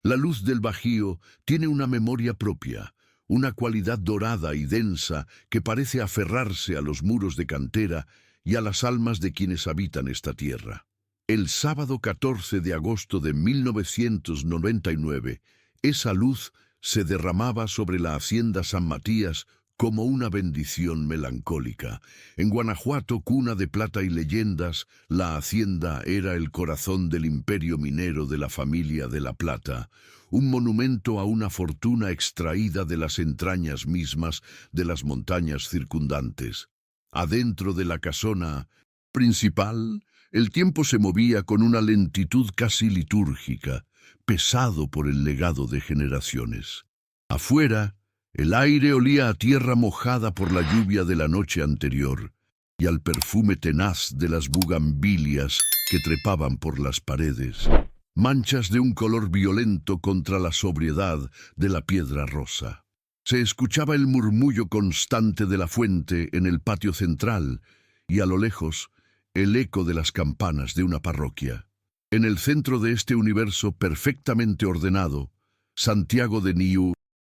La luz del Bajío tiene una memoria propia, una cualidad dorada y densa que parece aferrarse a los muros de cantera y a las almas de quienes habitan esta tierra. El sábado 14 de agosto de 1999, esa luz se derramaba sobre la hacienda San Matías como una bendición melancólica. En Guanajuato, cuna de plata y leyendas, la hacienda era el corazón del imperio minero de la familia de la Plata, un monumento a una fortuna extraída de las entrañas mismas de las montañas circundantes. Adentro de la casona principal, el tiempo se movía con una lentitud casi litúrgica, pesado por el legado de generaciones. Afuera, el aire olía a tierra mojada por la lluvia de la noche anterior y al perfume tenaz de las bugambilias que trepaban por las paredes, manchas de un color violento contra la sobriedad de la piedra rosa. Se escuchaba el murmullo constante de la fuente en el patio central y a lo lejos el eco de las campanas de una parroquia. En el centro de este universo perfectamente ordenado, Santiago de Niu,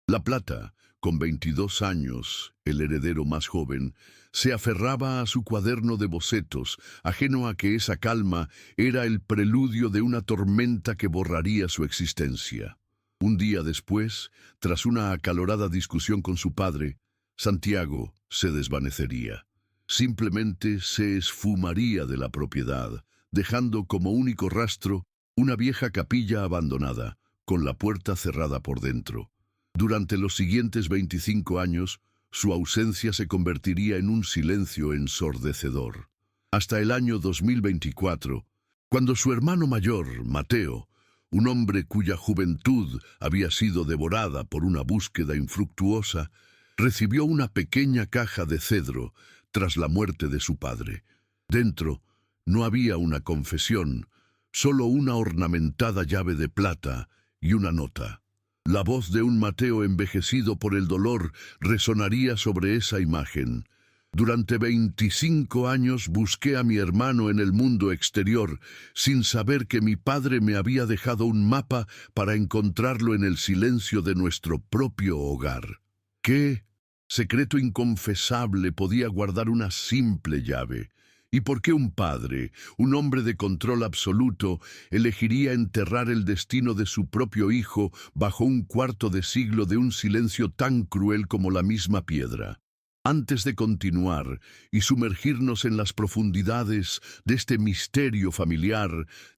La Plata, con 22 años, el heredero más joven, se aferraba a su cuaderno de bocetos, ajeno a que esa calma era el preludio de una tormenta que borraría su existencia. Un día después, tras una acalorada discusión con su padre, Santiago se desvanecería. Simplemente se esfumaría de la propiedad, dejando como único rastro una vieja capilla abandonada, con la puerta cerrada por dentro. Durante los siguientes 25 años, su ausencia se convertiría en un silencio ensordecedor. Hasta el año 2024, cuando su hermano mayor, Mateo, un hombre cuya juventud había sido devorada por una búsqueda infructuosa, recibió una pequeña caja de cedro tras la muerte de su padre. Dentro no había una confesión, solo una ornamentada llave de plata y una nota. La voz de un Mateo envejecido por el dolor resonaría sobre esa imagen. Durante 25 años busqué a mi hermano en el mundo exterior, sin saber que mi padre me había dejado un mapa para encontrarlo en el silencio de nuestro propio hogar. ¿Qué secreto inconfesable podía guardar una simple llave? ¿Y por qué un padre, un hombre de control absoluto, elegiría enterrar el destino de su propio hijo bajo un cuarto de siglo de un silencio tan cruel como la misma piedra? Antes de continuar y sumergirnos en las profundidades de este misterio familiar,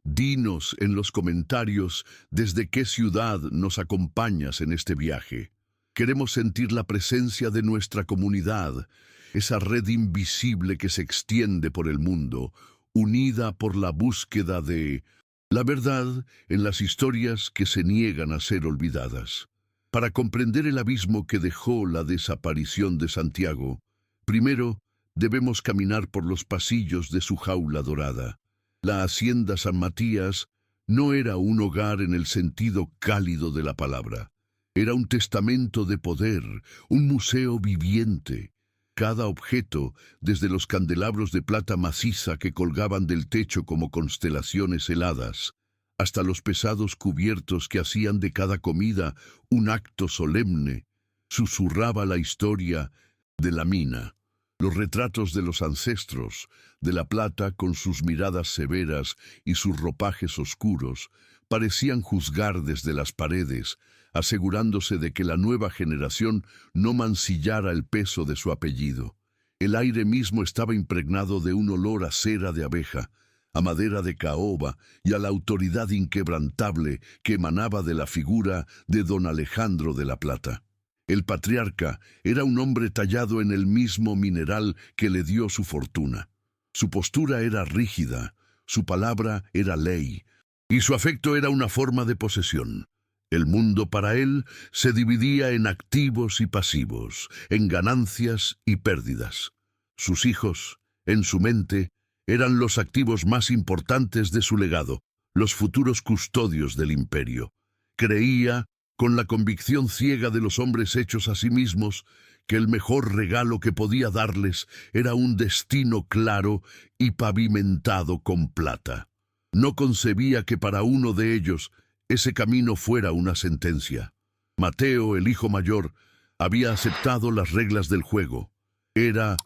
dinos en los comentarios desde qué ciudad nos acompañas en este viaje. Queremos sentir la presencia de nuestra comunidad, esa red invisible que se extiende por el mundo, unida por la búsqueda de la verdad en las historias que se niegan a ser olvidadas. Para comprender el abismo que dejó la desaparición de Santiago, primero debemos caminar por los pasillos de su jaula dorada. La hacienda San Matías no era un hogar en el sentido cálido de la palabra. Era un testamento de poder, un museo viviente. Cada objeto, desde los candelabros de plata maciza que colgaban del techo como constelaciones heladas, hasta los pesados cubiertos que hacían de cada comida un acto solemne, susurraba la historia de la mina. Los retratos de los ancestros, de la plata con sus miradas severas y sus ropajes oscuros, parecían juzgar desde las paredes, asegurándose de que la nueva generación no mancillara el peso de su apellido. El aire mismo estaba impregnado de un olor a cera de abeja, a madera de caoba y a la autoridad inquebrantable que emanaba de la figura de don Alejandro de la Plata. El patriarca era un hombre tallado en el mismo mineral que le dio su fortuna. Su postura era rígida, su palabra era ley, y su afecto era una forma de posesión. El mundo para él se dividía en activos y pasivos, en ganancias y pérdidas. Sus hijos, en su mente, eran los activos más importantes de su legado, los futuros custodios del imperio. Creía, con la convicción ciega de los hombres hechos a sí mismos, que el mejor regalo que podía darles era un destino claro y pavimentado con plata. No concebía que para uno de ellos ese camino fuera una sentencia. Mateo, el hijo mayor, había aceptado las reglas del juego. Era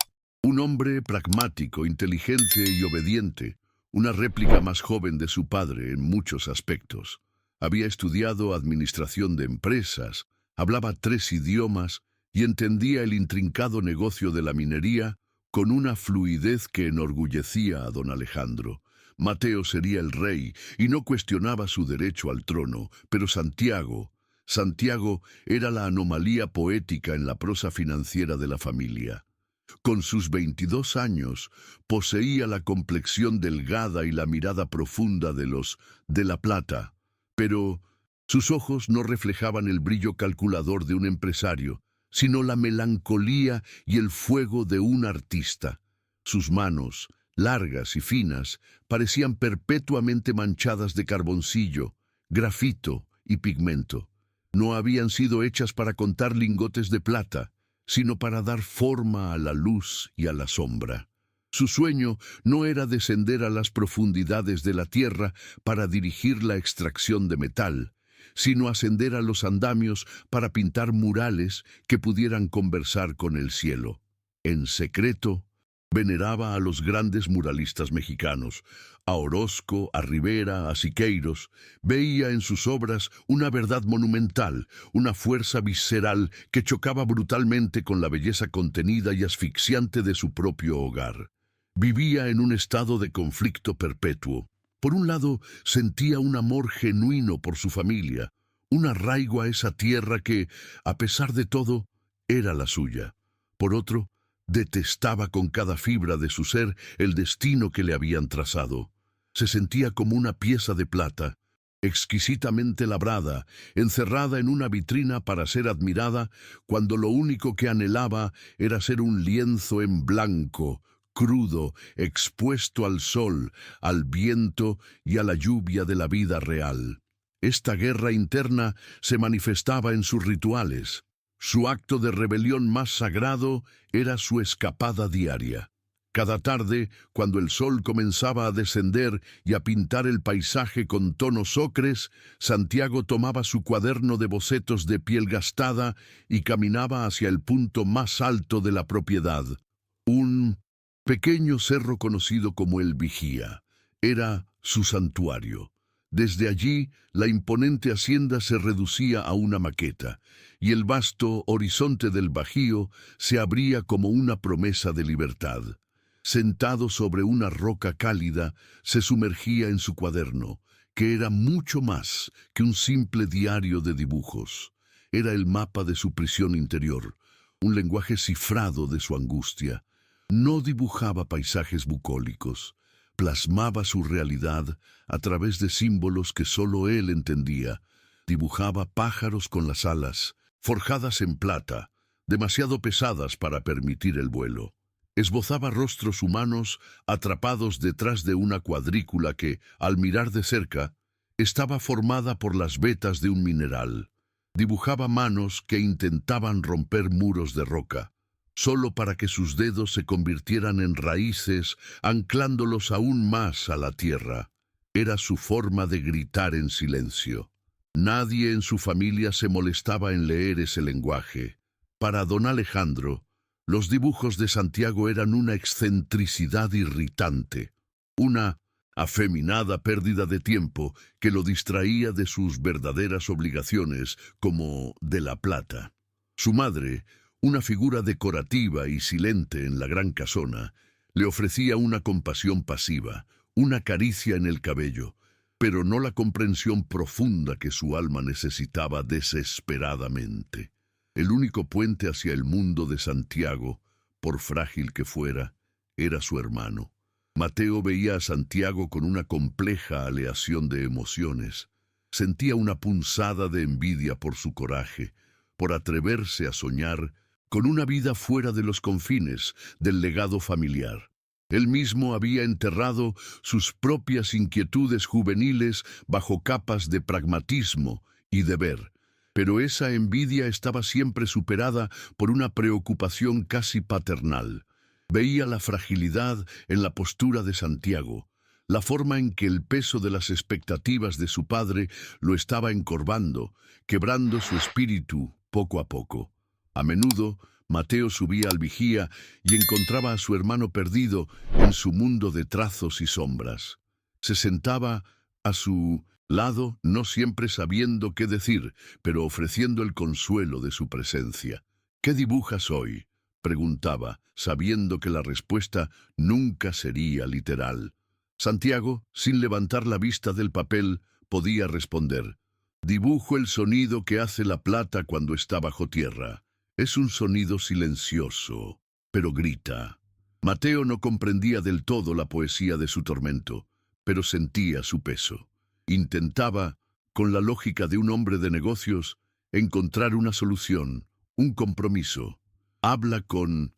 un hombre pragmático, inteligente y obediente, una réplica más joven de su padre en muchos aspectos. Había estudiado administración de empresas, hablaba 3 idiomas y entendía el intrincado negocio de la minería con una fluidez que enorgullecía a don Alejandro. Mateo sería el rey y no cuestionaba su derecho al trono, pero Santiago era la anomalía poética en la prosa financiera de la familia. Con sus 22 años, poseía la complexión delgada y la mirada profunda de los de la Plata, pero sus ojos no reflejaban el brillo calculador de un empresario, sino la melancolía y el fuego de un artista. Sus manos, largas y finas, parecían perpetuamente manchadas de carboncillo, grafito y pigmento. No habían sido hechas para contar lingotes de plata, sino para dar forma a la luz y a la sombra. Su sueño no era descender a las profundidades de la tierra para dirigir la extracción de metal, sino ascender a los andamios para pintar murales que pudieran conversar con el cielo. En secreto, veneraba a los grandes muralistas mexicanos, a Orozco, a Rivera, a Siqueiros. Veía en sus obras una verdad monumental, una fuerza visceral que chocaba brutalmente con la belleza contenida y asfixiante de su propio hogar. Vivía en un estado de conflicto perpetuo. Por un lado, sentía un amor genuino por su familia, un arraigo a esa tierra que, a pesar de todo, era la suya. Por otro, detestaba con cada fibra de su ser el destino que le habían trazado. Se sentía como una pieza de plata, exquisitamente labrada, encerrada en una vitrina para ser admirada, cuando lo único que anhelaba era ser un lienzo en blanco, crudo, expuesto al sol, al viento y a la lluvia de la vida real. Esta guerra interna se manifestaba en sus rituales. Su acto de rebelión más sagrado era su escapada diaria. Cada tarde, cuando el sol comenzaba a descender y a pintar el paisaje con tonos ocres, Santiago tomaba su cuaderno de bocetos de piel gastada y caminaba hacia el punto más alto de la propiedad, un pequeño cerro conocido como el Vigía. Era su santuario. Desde allí, la imponente hacienda se reducía a una maqueta, y el vasto horizonte del Bajío se abría como una promesa de libertad. Sentado sobre una roca cálida, se sumergía en su cuaderno, que era mucho más que un simple diario de dibujos. Era el mapa de su prisión interior, un lenguaje cifrado de su angustia. No dibujaba paisajes bucólicos, plasmaba su realidad a través de símbolos que solo él entendía. Dibujaba pájaros con las alas, forjadas en plata, demasiado pesadas para permitir el vuelo. Esbozaba rostros humanos atrapados detrás de una cuadrícula que, al mirar de cerca, estaba formada por las vetas de un mineral. Dibujaba manos que intentaban romper muros de roca, solo para que sus dedos se convirtieran en raíces, anclándolos aún más a la tierra. Era su forma de gritar en silencio. Nadie en su familia se molestaba en leer ese lenguaje. Para don Alejandro, los dibujos de Santiago eran una excentricidad irritante, una afeminada pérdida de tiempo que lo distraía de sus verdaderas obligaciones como de la plata. Su madre, una figura decorativa y silente en la gran casona, le ofrecía una compasión pasiva, una caricia en el cabello, pero no la comprensión profunda que su alma necesitaba desesperadamente. El único puente hacia el mundo de Santiago, por frágil que fuera, era su hermano. Mateo veía a Santiago con una compleja aleación de emociones. Sentía una punzada de envidia por su coraje, por atreverse a soñar con una vida fuera de los confines del legado familiar. Él mismo había enterrado sus propias inquietudes juveniles bajo capas de pragmatismo y deber, pero esa envidia estaba siempre superada por una preocupación casi paternal. Veía la fragilidad en la postura de Santiago, la forma en que el peso de las expectativas de su padre lo estaba encorvando, quebrando su espíritu poco a poco. A menudo, Mateo subía al vigía y encontraba a su hermano perdido en su mundo de trazos y sombras. Se sentaba a su lado, no siempre sabiendo qué decir, pero ofreciendo el consuelo de su presencia. ¿Qué dibujas hoy?, preguntaba, sabiendo que la respuesta nunca sería literal. Santiago, sin levantar la vista del papel, podía responder: dibujo el sonido que hace la plata cuando está bajo tierra. Es un sonido silencioso, pero grita. Mateo no comprendía del todo la poesía de su tormento, pero sentía su peso. Intentaba, con la lógica de un hombre de negocios, encontrar una solución, un compromiso. Habla con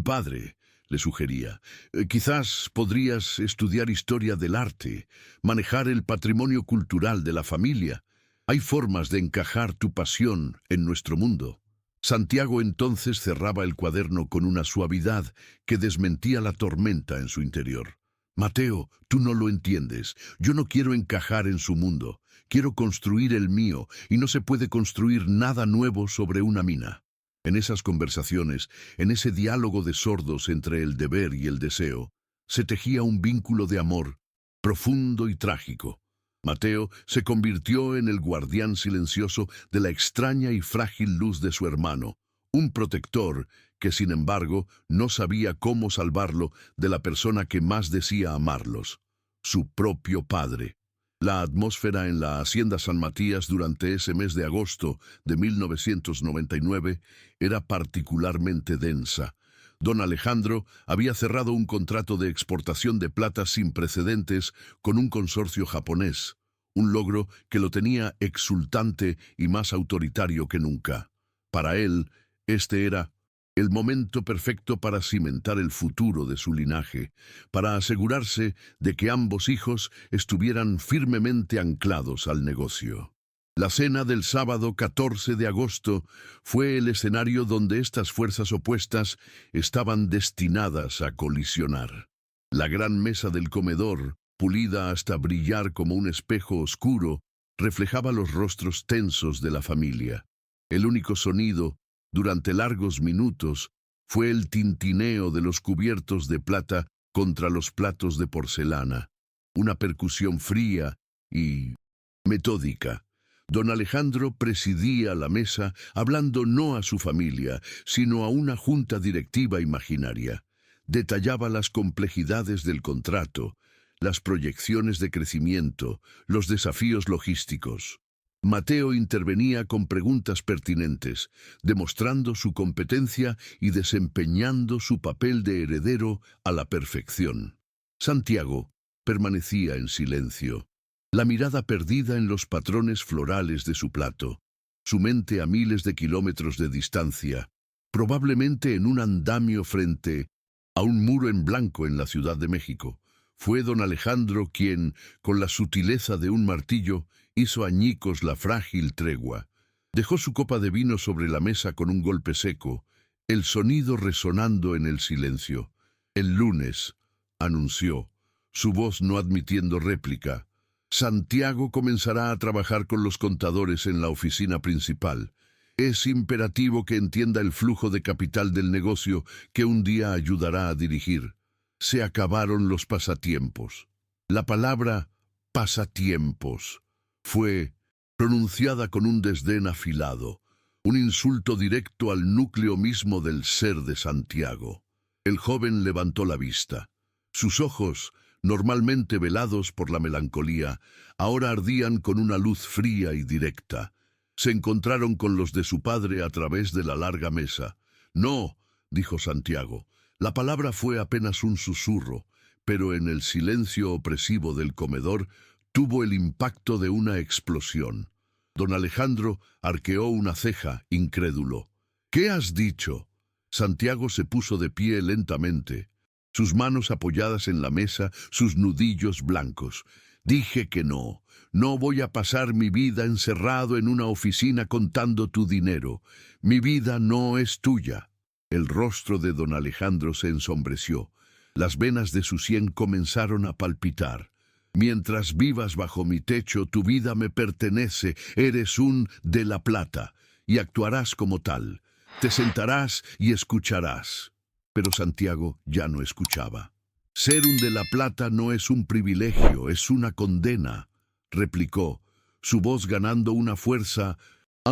padre, le sugería. Quizás podrías estudiar historia del arte, manejar el patrimonio cultural de la familia. Hay formas de encajar tu pasión en nuestro mundo. Santiago entonces cerraba el cuaderno con una suavidad que desmentía la tormenta en su interior. Mateo, tú no lo entiendes. Yo no quiero encajar en su mundo. Quiero construir el mío, y no se puede construir nada nuevo sobre una mina. En esas conversaciones, en ese diálogo de sordos entre el deber y el deseo, se tejía un vínculo de amor profundo y trágico. Mateo se convirtió en el guardián silencioso de la extraña y frágil luz de su hermano, un protector que, sin embargo, no sabía cómo salvarlo de la persona que más decía amarlos, su propio padre. La atmósfera en la Hacienda San Matías durante ese mes de agosto de 1999 era particularmente densa. Don Alejandro había cerrado un contrato de exportación de plata sin precedentes con un consorcio japonés, un logro que lo tenía exultante y más autoritario que nunca. Para él, este era el momento perfecto para cimentar el futuro de su linaje, para asegurarse de que ambos hijos estuvieran firmemente anclados al negocio. La cena del sábado 14 de agosto fue el escenario donde estas fuerzas opuestas estaban destinadas a colisionar. La gran mesa del comedor, pulida hasta brillar como un espejo oscuro, reflejaba los rostros tensos de la familia. El único sonido, durante largos minutos, fue el tintineo de los cubiertos de plata contra los platos de porcelana, una percusión fría y metódica. Don Alejandro presidía la mesa hablando no a su familia, sino a una junta directiva imaginaria. Detallaba las complejidades del contrato, las proyecciones de crecimiento, los desafíos logísticos. Mateo intervenía con preguntas pertinentes, demostrando su competencia y desempeñando su papel de heredero a la perfección. Santiago permanecía en silencio, la mirada perdida en los patrones florales de su plato, su mente a miles de kilómetros de distancia, probablemente en un andamio frente a un muro en blanco en la Ciudad de México. Fue don Alejandro quien, con la sutileza de un martillo, hizo añicos la frágil tregua. Dejó su copa de vino sobre la mesa con un golpe seco, el sonido resonando en el silencio. El lunes, anunció, su voz no admitiendo réplica, Santiago comenzará a trabajar con los contadores en la oficina principal. Es imperativo que entienda el flujo de capital del negocio que un día ayudará a dirigir. Se acabaron los pasatiempos. La palabra pasatiempos fue pronunciada con un desdén afilado, un insulto directo al núcleo mismo del ser de Santiago. El joven levantó la vista. Sus ojos, normalmente velados por la melancolía, ahora ardían con una luz fría y directa. Se encontraron con los de su padre a través de la larga mesa. «No», dijo Santiago. La palabra fue apenas un susurro, pero en el silencio opresivo del comedor tuvo el impacto de una explosión. Don Alejandro arqueó una ceja, incrédulo. «¿Qué has dicho?» Santiago se puso de pie lentamente, sus manos apoyadas en la mesa, sus nudillos blancos. «Dije que no. No voy a pasar mi vida encerrado en una oficina contando tu dinero. Mi vida no es tuya». El rostro de don Alejandro se ensombreció. Las venas de su sien comenzaron a palpitar. Mientras vivas bajo mi techo, tu vida me pertenece, eres un de la plata, y actuarás como tal. Te sentarás y escucharás. Pero Santiago ya no escuchaba. Ser un de la plata no es un privilegio, es una condena, replicó, su voz ganando una fuerza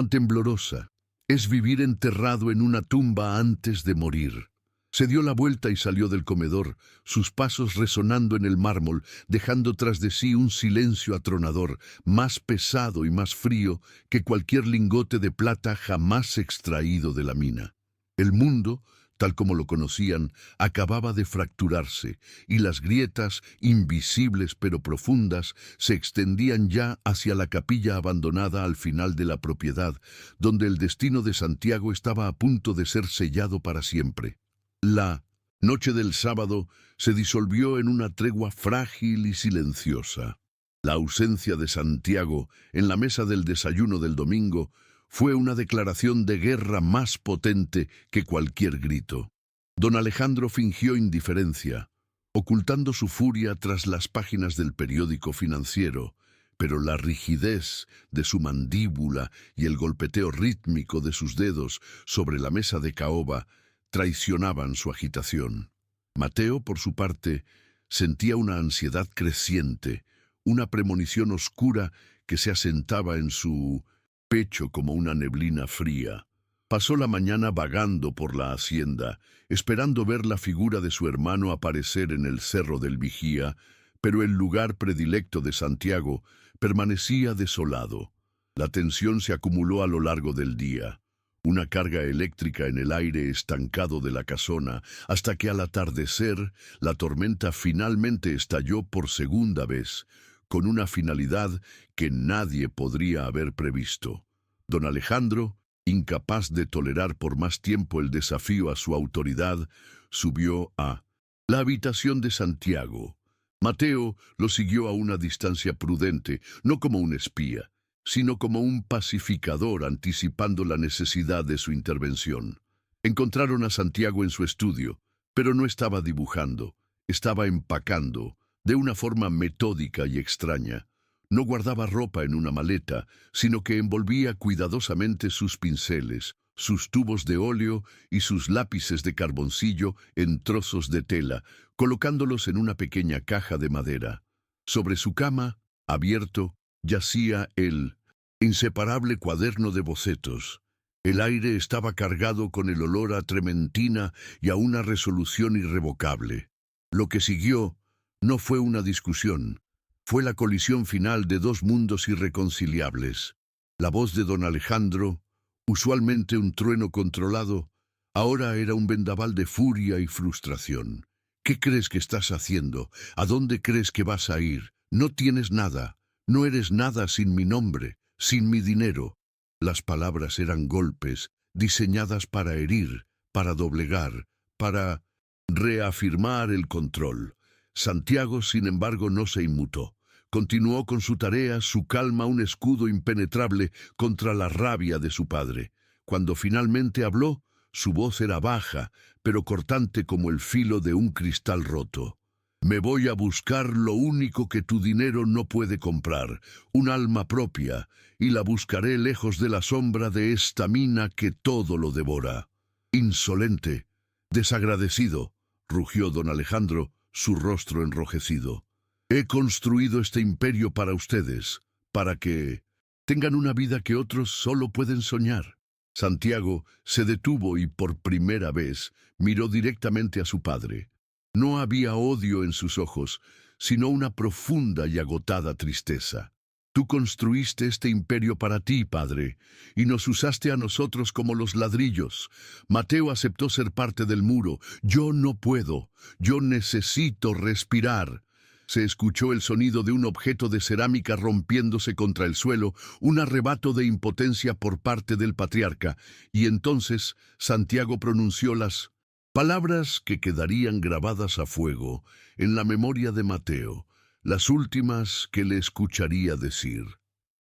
temblorosa. Es vivir enterrado en una tumba antes de morir. Se dio la vuelta y salió del comedor, sus pasos resonando en el mármol, dejando tras de sí un silencio atronador, más pesado y más frío que cualquier lingote de plata jamás extraído de la mina. El mundo, tal como lo conocían, acababa de fracturarse, y las grietas, invisibles pero profundas, se extendían ya hacia la capilla abandonada al final de la propiedad, donde el destino de Santiago estaba a punto de ser sellado para siempre. La noche del sábado se disolvió en una tregua frágil y silenciosa. La ausencia de Santiago en la mesa del desayuno del domingo fue una declaración de guerra más potente que cualquier grito. Don Alejandro fingió indiferencia, ocultando su furia tras las páginas del periódico financiero, pero la rigidez de su mandíbula y el golpeteo rítmico de sus dedos sobre la mesa de caoba traicionaban su agitación. Mateo, por su parte, sentía una ansiedad creciente, una premonición oscura que se asentaba en su pecho como una neblina fría. Pasó la mañana vagando por la hacienda, esperando ver la figura de su hermano aparecer en el Cerro del Vigía, pero el lugar predilecto de Santiago permanecía desolado. La tensión se acumuló a lo largo del día. Una carga eléctrica en el aire estancado de la casona, hasta que al atardecer la tormenta finalmente estalló por segunda vez, con una finalidad que nadie podría haber previsto. Don Alejandro, incapaz de tolerar por más tiempo el desafío a su autoridad, subió a la habitación de Santiago. Mateo lo siguió a una distancia prudente, no como un espía, sino como un pacificador anticipando la necesidad de su intervención. Encontraron a Santiago en su estudio, pero no estaba dibujando, estaba empacando, de una forma metódica y extraña. No guardaba ropa en una maleta, sino que envolvía cuidadosamente sus pinceles, sus tubos de óleo y sus lápices de carboncillo en trozos de tela, colocándolos en una pequeña caja de madera. Sobre su cama, abierto, yacía el inseparable cuaderno de bocetos. El aire estaba cargado con el olor a trementina y a una resolución irrevocable. Lo que siguió no fue una discusión, fue la colisión final de dos mundos irreconciliables. La voz de don Alejandro, usualmente un trueno controlado, ahora era un vendaval de furia y frustración. ¿Qué crees que estás haciendo? ¿A dónde crees que vas a ir? No tienes nada. No eres nada sin mi nombre, sin mi dinero. Las palabras eran golpes, diseñadas para herir, para doblegar, para reafirmar el control. Santiago, sin embargo, no se inmutó. Continuó con su tarea, su calma un escudo impenetrable contra la rabia de su padre. Cuando finalmente habló, su voz era baja, pero cortante como el filo de un cristal roto. Me voy a buscar lo único que tu dinero no puede comprar, un alma propia, y la buscaré lejos de la sombra de esta mina que todo lo devora. Insolente, desagradecido, rugió don Alejandro, su rostro enrojecido. He construido este imperio para ustedes, para que tengan una vida que otros solo pueden soñar. Santiago se detuvo y por primera vez miró directamente a su padre. No había odio en sus ojos, sino una profunda y agotada tristeza. Tú construiste este imperio para ti, padre, y nos usaste a nosotros como los ladrillos. Mateo aceptó ser parte del muro. Yo no puedo. Yo necesito respirar. Se escuchó el sonido de un objeto de cerámica rompiéndose contra el suelo, un arrebato de impotencia por parte del patriarca, y entonces Santiago pronunció las palabras que quedarían grabadas a fuego en la memoria de Mateo, las últimas que le escucharía decir.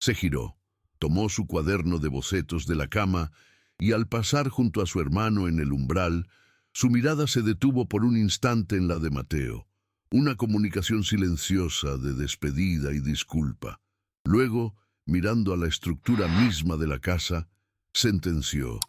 Se giró, tomó su cuaderno de bocetos de la cama y al pasar junto a su hermano en el umbral, Su mirada se detuvo por un instante en la de Mateo, una comunicación silenciosa de despedida y disculpa. Luego, mirando a la estructura misma de la casa, sentenció: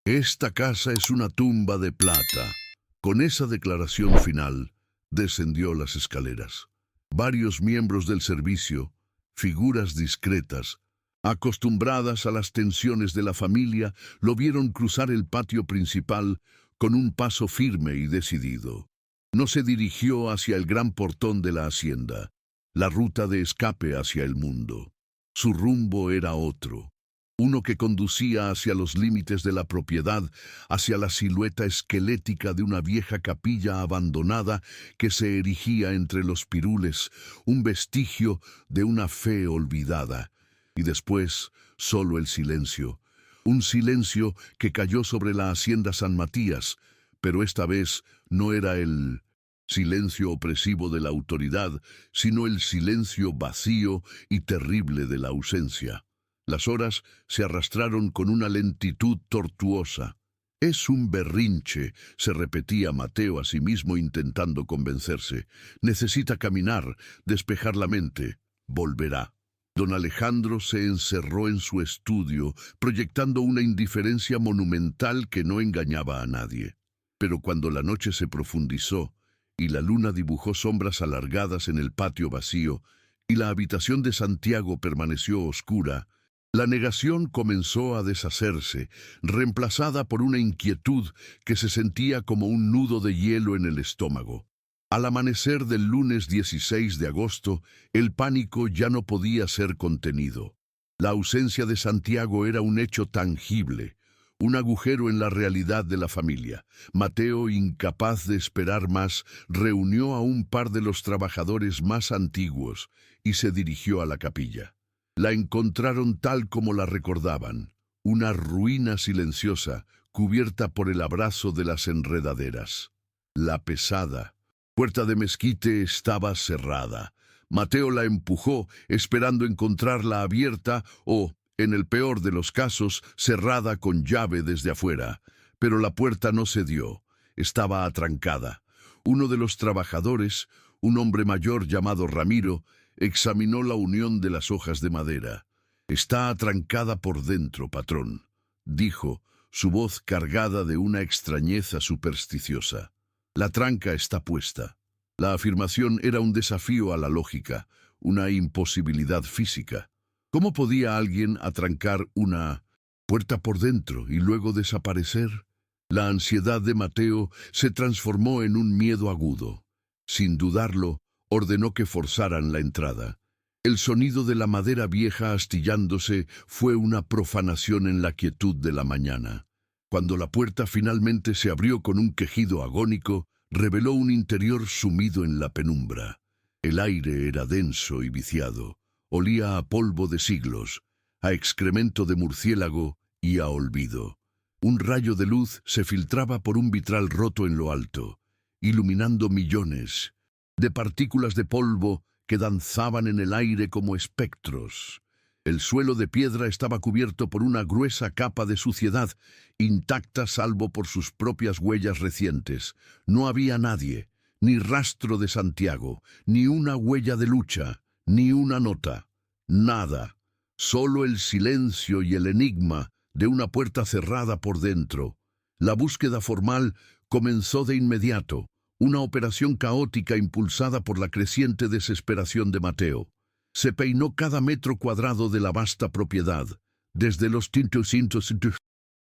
«Esta casa es una tumba de plata». Con esa declaración final, descendió las escaleras. Varios miembros del servicio, figuras discretas, acostumbradas a las tensiones de la familia, lo vieron cruzar el patio principal con un paso firme y decidido. No se dirigió hacia el gran portón de la hacienda, la ruta de escape hacia el mundo. Su rumbo era otro, uno que conducía hacia los límites de la propiedad, hacia la silueta esquelética de una vieja capilla abandonada que se erigía entre los pirules, un vestigio de una fe olvidada. Y después, solo el silencio. Un silencio que cayó sobre la hacienda San Matías, pero esta vez no era el silencio opresivo de la autoridad, sino el silencio vacío y terrible de la ausencia. Las horas se arrastraron con una lentitud tortuosa. «Es un berrinche», se repetía Mateo a sí mismo intentando convencerse. «Necesita caminar, despejar la mente. Volverá». Don Alejandro se encerró en su estudio, proyectando una indiferencia monumental que no engañaba a nadie. Pero cuando la noche se profundizó y la luna dibujó sombras alargadas en el patio vacío y la habitación de Santiago permaneció oscura, la negación comenzó a deshacerse, reemplazada por una inquietud que se sentía como un nudo de hielo en el estómago. Al amanecer del lunes 16 de agosto, el pánico ya no podía ser contenido. La ausencia de Santiago era un hecho tangible, un agujero en la realidad de la familia. Mateo, incapaz de esperar más, reunió a un par de los trabajadores más antiguos y se dirigió a la capilla. La encontraron tal como la recordaban, una ruina silenciosa, cubierta por el abrazo de las enredaderas. La pesada puerta de mezquite estaba cerrada. Mateo la empujó, esperando encontrarla abierta o, en el peor de los casos, cerrada con llave desde afuera. Pero la puerta no cedió. Estaba atrancada. Uno de los trabajadores, un hombre mayor llamado Ramiro, examinó la unión de las hojas de madera. «Está atrancada por dentro, patrón», dijo, su voz cargada de una extrañeza supersticiosa. «La tranca está puesta». La afirmación era un desafío a la lógica, una imposibilidad física. ¿Cómo podía alguien atrancar una puerta por dentro y luego desaparecer? La ansiedad de Mateo se transformó en un miedo agudo. Sin dudarlo, ordenó que forzaran la entrada. El sonido de la madera vieja astillándose fue una profanación en la quietud de la mañana. Cuando la puerta finalmente se abrió con un quejido agónico, reveló un interior sumido en la penumbra. El aire era denso y viciado. Olía a polvo de siglos, a excremento de murciélago y a olvido. Un rayo de luz se filtraba por un vitral roto en lo alto, iluminando millones de partículas de polvo que danzaban en el aire como espectros. El suelo de piedra estaba cubierto por una gruesa capa de suciedad, intacta salvo por sus propias huellas recientes. No había nadie, ni rastro de Santiago, ni una huella de lucha, ni una nota. Nada. Solo el silencio y el enigma de una puerta cerrada por dentro. La búsqueda formal comenzó de inmediato, una operación caótica impulsada por la creciente desesperación de Mateo. Se peinó cada metro cuadrado de la vasta propiedad, desde los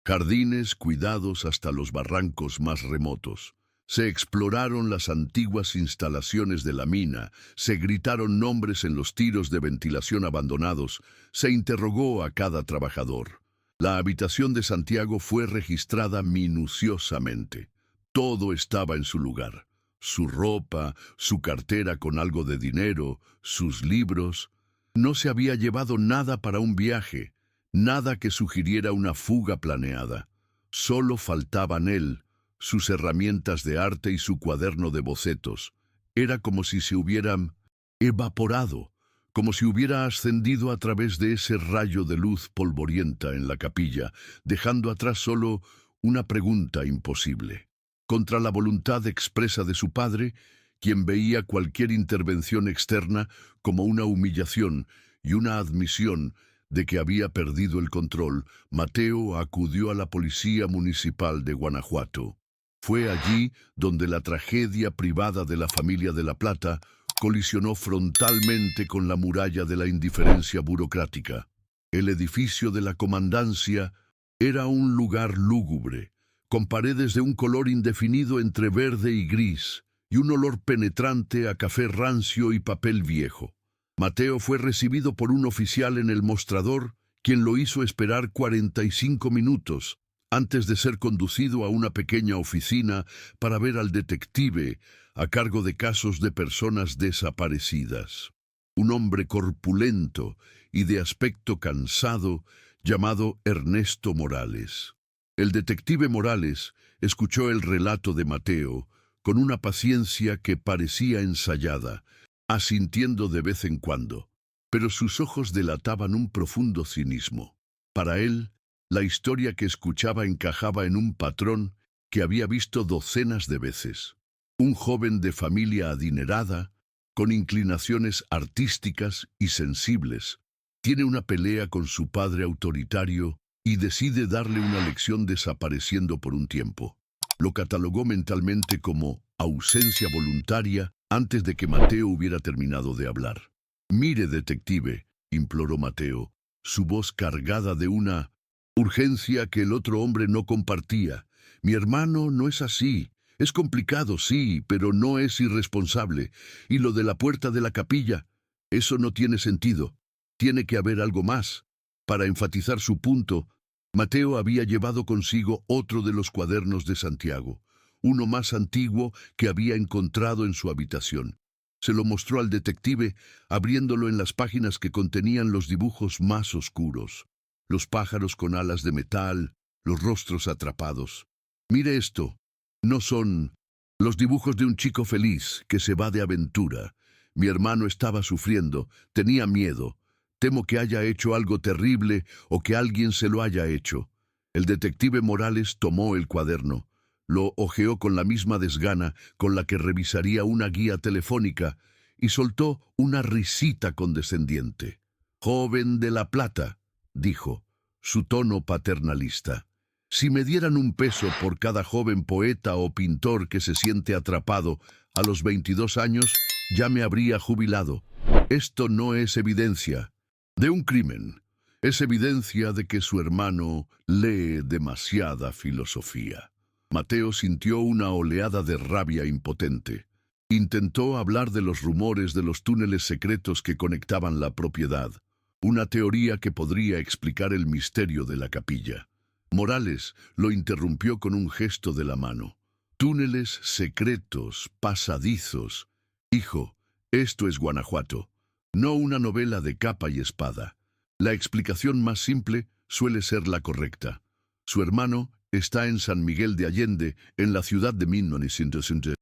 jardines cuidados hasta los barrancos más remotos. Se exploraron las antiguas instalaciones de la mina, se gritaron nombres en los tiros de ventilación abandonados, se interrogó a cada trabajador. La habitación de Santiago fue registrada minuciosamente. Todo estaba en su lugar. Su ropa, su cartera con algo de dinero, sus libros. No se había llevado nada para un viaje, nada que sugiriera una fuga planeada. Solo faltaban él, sus herramientas de arte y su cuaderno de bocetos. Era como si se hubieran evaporado, como si hubiera ascendido a través de ese rayo de luz polvorienta en la capilla, dejando atrás solo una pregunta imposible. contra la voluntad expresa de su padre, quien veía cualquier intervención externa como una humillación y una admisión de que había perdido el control. Mateo acudió a la Policía Municipal de Guanajuato. Fue allí donde la tragedia privada de la familia de La Plata colisionó frontalmente con la muralla de la indiferencia burocrática. El edificio de la comandancia era un lugar lúgubre, con paredes de un color indefinido entre verde y gris, y un olor penetrante a café rancio y papel viejo. Mateo fue recibido por un oficial en el mostrador, quien lo hizo esperar 45 minutos, antes de ser conducido a una pequeña oficina para ver al detective a cargo de casos de personas desaparecidas. Un hombre corpulento y de aspecto cansado, llamado Ernesto Morales. El detective Morales escuchó el relato de Mateo con una paciencia que parecía ensayada, asintiendo de vez en cuando, pero sus ojos delataban un profundo cinismo. Para él, la historia que escuchaba encajaba en un patrón que había visto docenas de veces. Un joven de familia adinerada, con inclinaciones artísticas y sensibles, tiene una pelea con su padre autoritario y decide darle una lección desapareciendo por un tiempo. Lo catalogó mentalmente como ausencia voluntaria antes de que Mateo hubiera terminado de hablar. «Mire, detective», imploró Mateo, su voz cargada de una urgencia que el otro hombre no compartía. «Mi hermano no es así. Es complicado, sí, pero no es irresponsable. Y lo de la puerta de la capilla, eso no tiene sentido. Tiene que haber algo más». Para enfatizar su punto, Mateo había llevado consigo otro de los cuadernos de Santiago, uno más antiguo que había encontrado en su habitación. Se lo mostró al detective, abriéndolo en las páginas que contenían los dibujos más oscuros. Los pájaros con alas de metal, los rostros atrapados. «Mire esto. No son los dibujos de un chico feliz que se va de aventura. Mi hermano estaba sufriendo, tenía miedo. Temo que haya hecho algo terrible o que alguien se lo haya hecho». El detective Morales tomó el cuaderno. Lo hojeó con la misma desgana con la que revisaría una guía telefónica y soltó una risita condescendiente. «Joven de La Plata», dijo, su tono paternalista. «Si me dieran un peso por cada joven poeta o pintor que se siente atrapado a los 22 años, ya me habría jubilado. Esto no es evidencia de un crimen. Es evidencia de que su hermano lee demasiada filosofía». Mateo sintió una oleada de rabia impotente. Intentó hablar de los rumores de los túneles secretos que conectaban la propiedad, una teoría que podría explicar el misterio de la capilla. Morales lo interrumpió con un gesto de la mano. «Túneles secretos, pasadizos. Hijo, esto es Guanajuato, no una novela de capa y espada. La explicación más simple suele ser la correcta. Su hermano está en San Miguel de Allende, en la ciudad de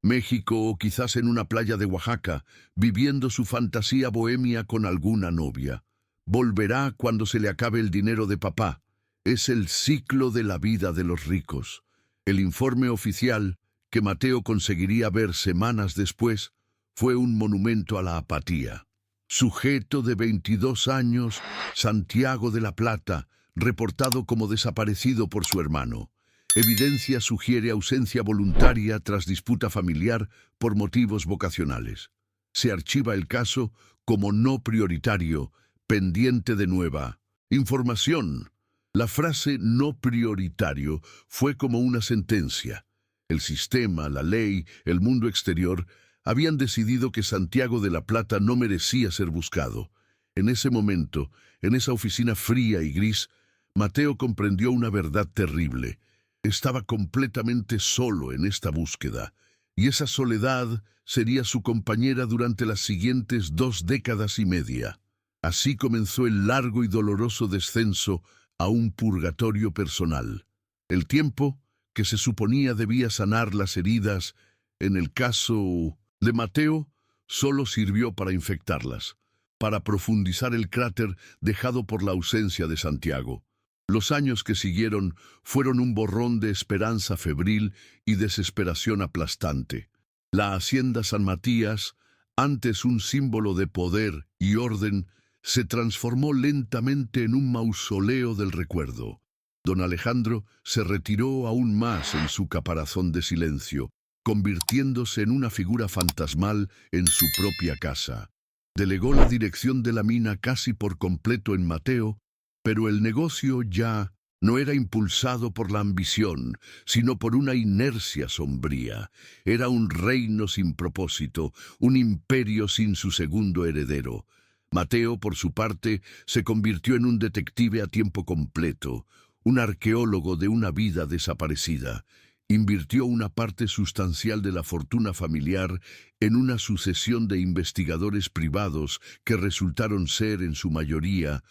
México, o quizás en una playa de Oaxaca, viviendo su fantasía bohemia con alguna novia. Volverá cuando se le acabe el dinero de papá. Es el ciclo de la vida de los ricos». El informe oficial, que Mateo conseguiría ver semanas después, fue un monumento a la apatía. Sujeto de 22 años, Santiago de La Plata, reportado como desaparecido por su hermano. Evidencia sugiere ausencia voluntaria tras disputa familiar por motivos vocacionales. Se archiva el caso como no prioritario, pendiente de nueva información. La frase «no prioritario» fue como una sentencia. El sistema, la ley, el mundo exterior habían decidido que Santiago de La Plata no merecía ser buscado. En ese momento, en esa oficina fría y gris, Mateo comprendió una verdad terrible. Estaba completamente solo en esta búsqueda, y esa soledad sería su compañera durante las siguientes 2 décadas y media. Así comenzó el largo y doloroso descenso a un purgatorio personal. El tiempo que se suponía debía sanar las heridas, en el caso de Mateo, solo sirvió para infectarlas, para profundizar el cráter dejado por la ausencia de Santiago. Los años que siguieron fueron un borrón de esperanza febril y desesperación aplastante. La hacienda San Matías, antes un símbolo de poder y orden, se transformó lentamente en un mausoleo del recuerdo. Don Alejandro se retiró aún más en su caparazón de silencio, convirtiéndose en una figura fantasmal en su propia casa. Delegó la dirección de la mina casi por completo en Mateo, pero el negocio ya no era impulsado por la ambición, sino por una inercia sombría. Era un reino sin propósito, un imperio sin su segundo heredero. Mateo, por su parte, se convirtió en un detective a tiempo completo, un arqueólogo de una vida desaparecida. Invirtió una parte sustancial de la fortuna familiar en una sucesión de investigadores privados que resultaron ser, en su mayoría,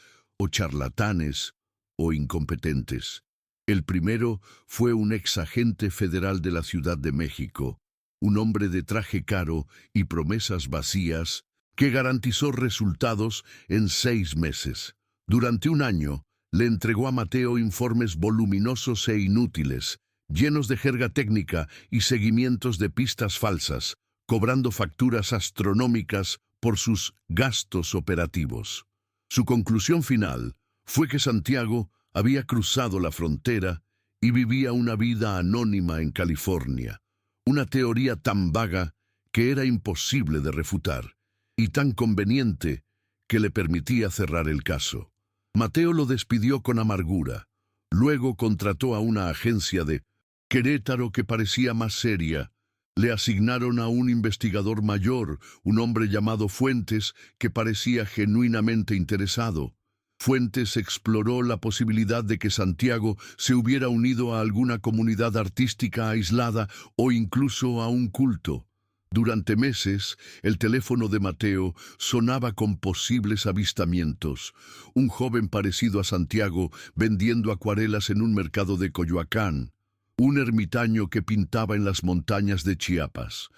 o charlatanes o incompetentes. El primero fue un ex agente federal de la Ciudad de México, un hombre de traje caro y promesas vacías que garantizó resultados en 6 meses. Durante un año, le entregó a Mateo informes voluminosos e inútiles, llenos de jerga técnica y seguimientos de pistas falsas, cobrando facturas astronómicas por sus gastos operativos. Su conclusión final fue que Santiago había cruzado la frontera y vivía una vida anónima en California, una teoría tan vaga que era imposible de refutar, y tan conveniente que le permitía cerrar el caso. Mateo lo despidió con amargura. Luego contrató a una agencia de Querétaro que parecía más seria. Le asignaron a un investigador mayor, un hombre llamado Fuentes, que parecía genuinamente interesado. Fuentes exploró la posibilidad de que Santiago se hubiera unido a alguna comunidad artística aislada o incluso a un culto. Durante meses, el teléfono de Mateo sonaba con posibles avistamientos. Un joven parecido a Santiago vendiendo acuarelas en un mercado de Coyoacán. Un ermitaño que pintaba en las montañas de Chiapas.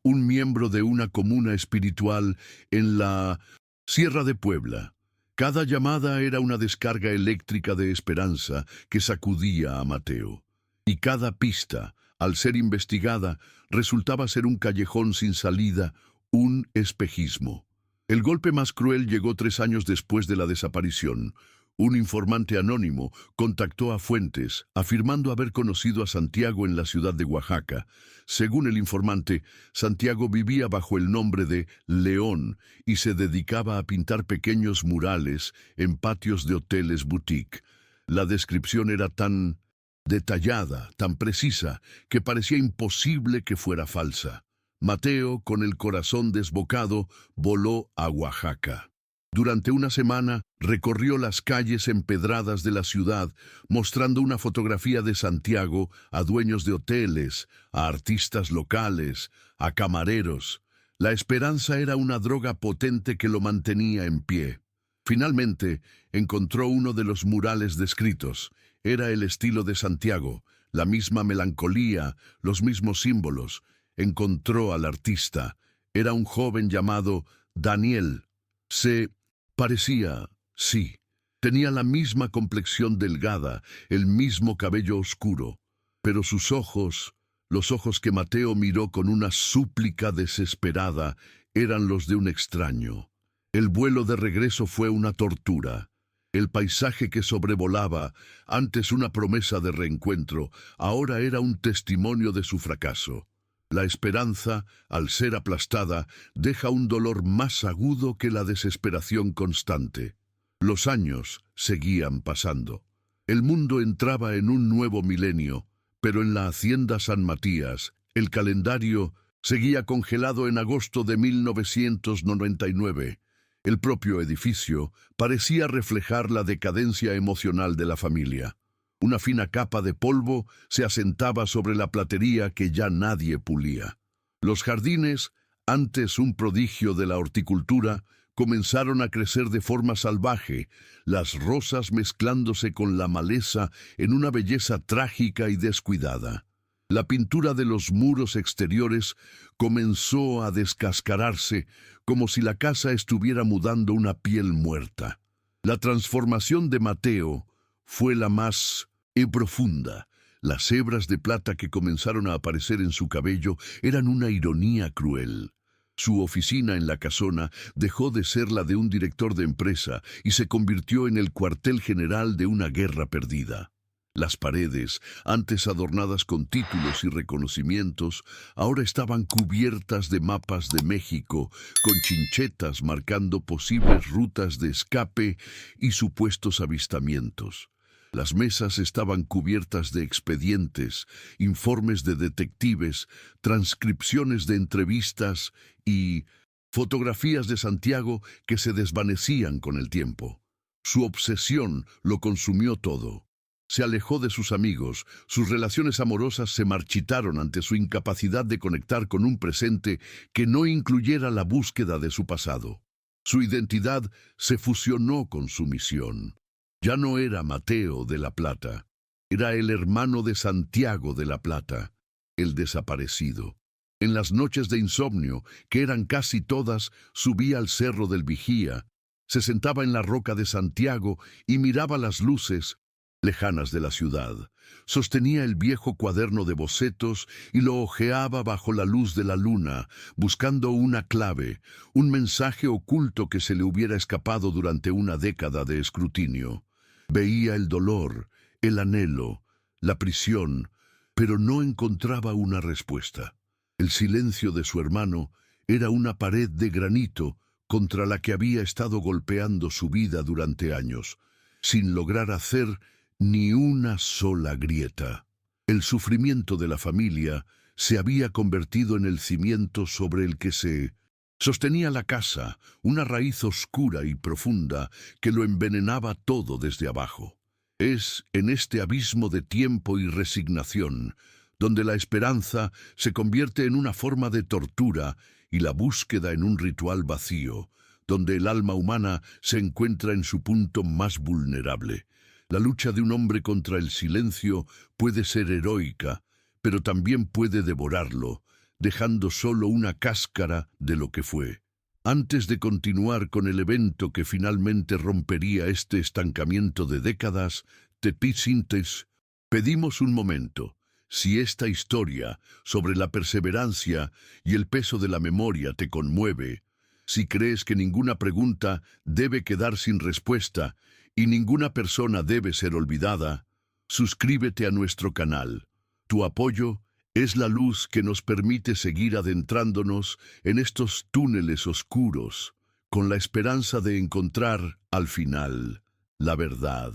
Un miembro de una comuna espiritual en la Sierra de Puebla. Cada llamada era una descarga eléctrica de esperanza que sacudía a Mateo. Y cada pista, al ser investigada, resultaba ser un callejón sin salida, un espejismo. El golpe más cruel llegó 3 años después de la desaparición. Un informante anónimo contactó a Fuentes, afirmando haber conocido a Santiago en la ciudad de Oaxaca. Según el informante, Santiago vivía bajo el nombre de León y se dedicaba a pintar pequeños murales en patios de hoteles boutique. La descripción era tan detallada, tan precisa, que parecía imposible que fuera falsa. Mateo, con el corazón desbocado, voló a Oaxaca. Durante una semana recorrió las calles empedradas de la ciudad, mostrando una fotografía de Santiago a dueños de hoteles, a artistas locales, a camareros. La esperanza era una droga potente que lo mantenía en pie. Finalmente, encontró uno de los murales descritos. Era el estilo de Santiago, la misma melancolía, los mismos símbolos. Encontró al artista. Era un joven llamado Daniel. Se parecía, sí, tenía la misma complexión delgada, el mismo cabello oscuro, pero sus ojos, los ojos que Mateo miró con una súplica desesperada, eran los de un extraño. El vuelo de regreso fue una tortura. El paisaje que sobrevolaba, antes una promesa de reencuentro, ahora era un testimonio de su fracaso. La esperanza, al ser aplastada, deja un dolor más agudo que la desesperación constante. Los años seguían pasando. El mundo entraba en un nuevo milenio, pero en la hacienda San Matías, el calendario seguía congelado en agosto de 1999. El propio edificio parecía reflejar la decadencia emocional de la familia. Una fina capa de polvo se asentaba sobre la platería que ya nadie pulía. Los jardines, antes un prodigio de la horticultura, comenzaron a crecer de forma salvaje, las rosas mezclándose con la maleza en una belleza trágica y descuidada. La pintura de los muros exteriores comenzó a descascararse, como si la casa estuviera mudando una piel muerta. La transformación de Mateo fue la más profunda. Las hebras de plata que comenzaron a aparecer en su cabello eran una ironía cruel. Su oficina en la casona dejó de ser la de un director de empresa y se convirtió en el cuartel general de una guerra perdida. Las paredes, antes adornadas con títulos y reconocimientos, ahora estaban cubiertas de mapas de México, con chinchetas marcando posibles rutas de escape y supuestos avistamientos. Las mesas estaban cubiertas de expedientes, informes de detectives, transcripciones de entrevistas y fotografías de Santiago que se desvanecían con el tiempo. Su obsesión lo consumió todo. Se alejó de sus amigos, sus relaciones amorosas se marchitaron ante su incapacidad de conectar con un presente que no incluyera la búsqueda de su pasado. Su identidad se fusionó con su misión. Ya no era Mateo de la Plata, era el hermano de Santiago de la Plata, el desaparecido. En las noches de insomnio, que eran casi todas, subía al Cerro del Vigía, se sentaba en la roca de Santiago y miraba las luces lejanas de la ciudad. Sostenía el viejo cuaderno de bocetos y lo hojeaba bajo la luz de la luna, buscando una clave, un mensaje oculto que se le hubiera escapado durante una década de escrutinio. Veía el dolor, el anhelo, la prisión, pero no encontraba una respuesta. El silencio de su hermano era una pared de granito contra la que había estado golpeando su vida durante años, sin lograr hacer ni una sola grieta. El sufrimiento de la familia se había convertido en el cimiento sobre el que se sostenía la casa, una raíz oscura y profunda que lo envenenaba todo desde abajo. Es en este abismo de tiempo y resignación donde la esperanza se convierte en una forma de tortura y la búsqueda en un ritual vacío, donde el alma humana se encuentra en su punto más vulnerable. La lucha de un hombre contra el silencio puede ser heroica, pero también puede devorarlo, dejando solo una cáscara de lo que fue. Antes de continuar con el evento que finalmente rompería este estancamiento de décadas, Tepisintes, pedimos un momento. Si esta historia sobre la perseverancia y el peso de la memoria te conmueve, si crees que ninguna pregunta debe quedar sin respuesta y ninguna persona debe ser olvidada, suscríbete a nuestro canal. Tu apoyo es la luz que nos permite seguir adentrándonos en estos túneles oscuros, con la esperanza de encontrar, al final, la verdad.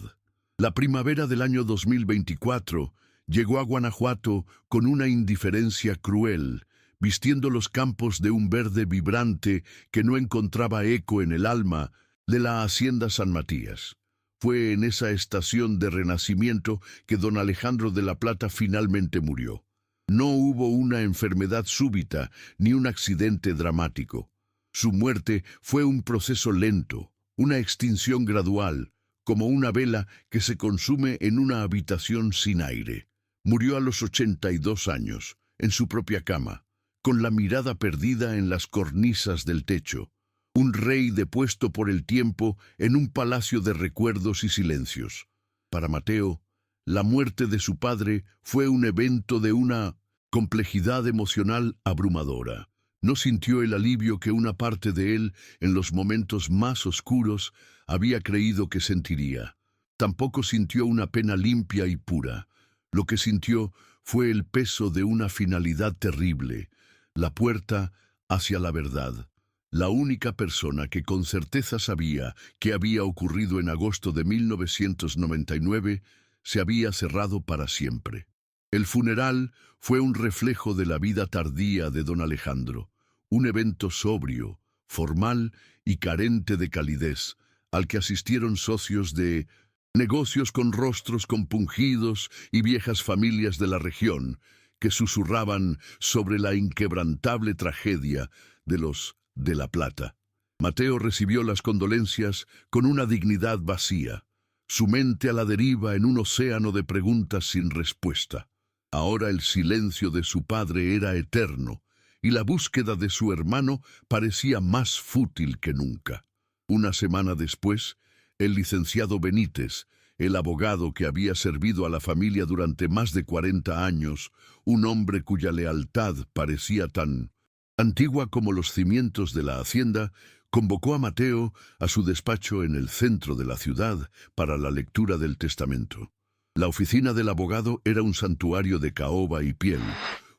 La primavera del año 2024 llegó a Guanajuato con una indiferencia cruel, vistiendo los campos de un verde vibrante que no encontraba eco en el alma de la hacienda San Matías. Fue en esa estación de renacimiento que don Alejandro de la Plata finalmente murió. No hubo una enfermedad súbita ni un accidente dramático. Su muerte fue un proceso lento, una extinción gradual, como una vela que se consume en una habitación sin aire. Murió a los 82 años, en su propia cama, con la mirada perdida en las cornisas del techo. Un rey depuesto por el tiempo en un palacio de recuerdos y silencios. Para Mateo, la muerte de su padre fue un evento de una complejidad emocional abrumadora. No sintió el alivio que una parte de él, en los momentos más oscuros, había creído que sentiría. Tampoco sintió una pena limpia y pura. Lo que sintió fue el peso de una finalidad terrible, la puerta hacia la verdad. La única persona que con certeza sabía qué había ocurrido en agosto de 1999 se había cerrado para siempre. El funeral fue un reflejo de la vida tardía de don Alejandro, un evento sobrio, formal y carente de calidez, al que asistieron socios de negocios con rostros compungidos y viejas familias de la región, que susurraban sobre la inquebrantable tragedia de los de la Plata. Mateo recibió las condolencias con una dignidad vacía, su mente a la deriva en un océano de preguntas sin respuesta. Ahora el silencio de su padre era eterno, y la búsqueda de su hermano parecía más fútil que nunca. Una semana después, el licenciado Benítez, el abogado que había servido a la familia durante más de 40 años, un hombre cuya lealtad parecía tan antigua como los cimientos de la hacienda, convocó a Mateo a su despacho en el centro de la ciudad para la lectura del testamento. La oficina del abogado era un santuario de caoba y piel,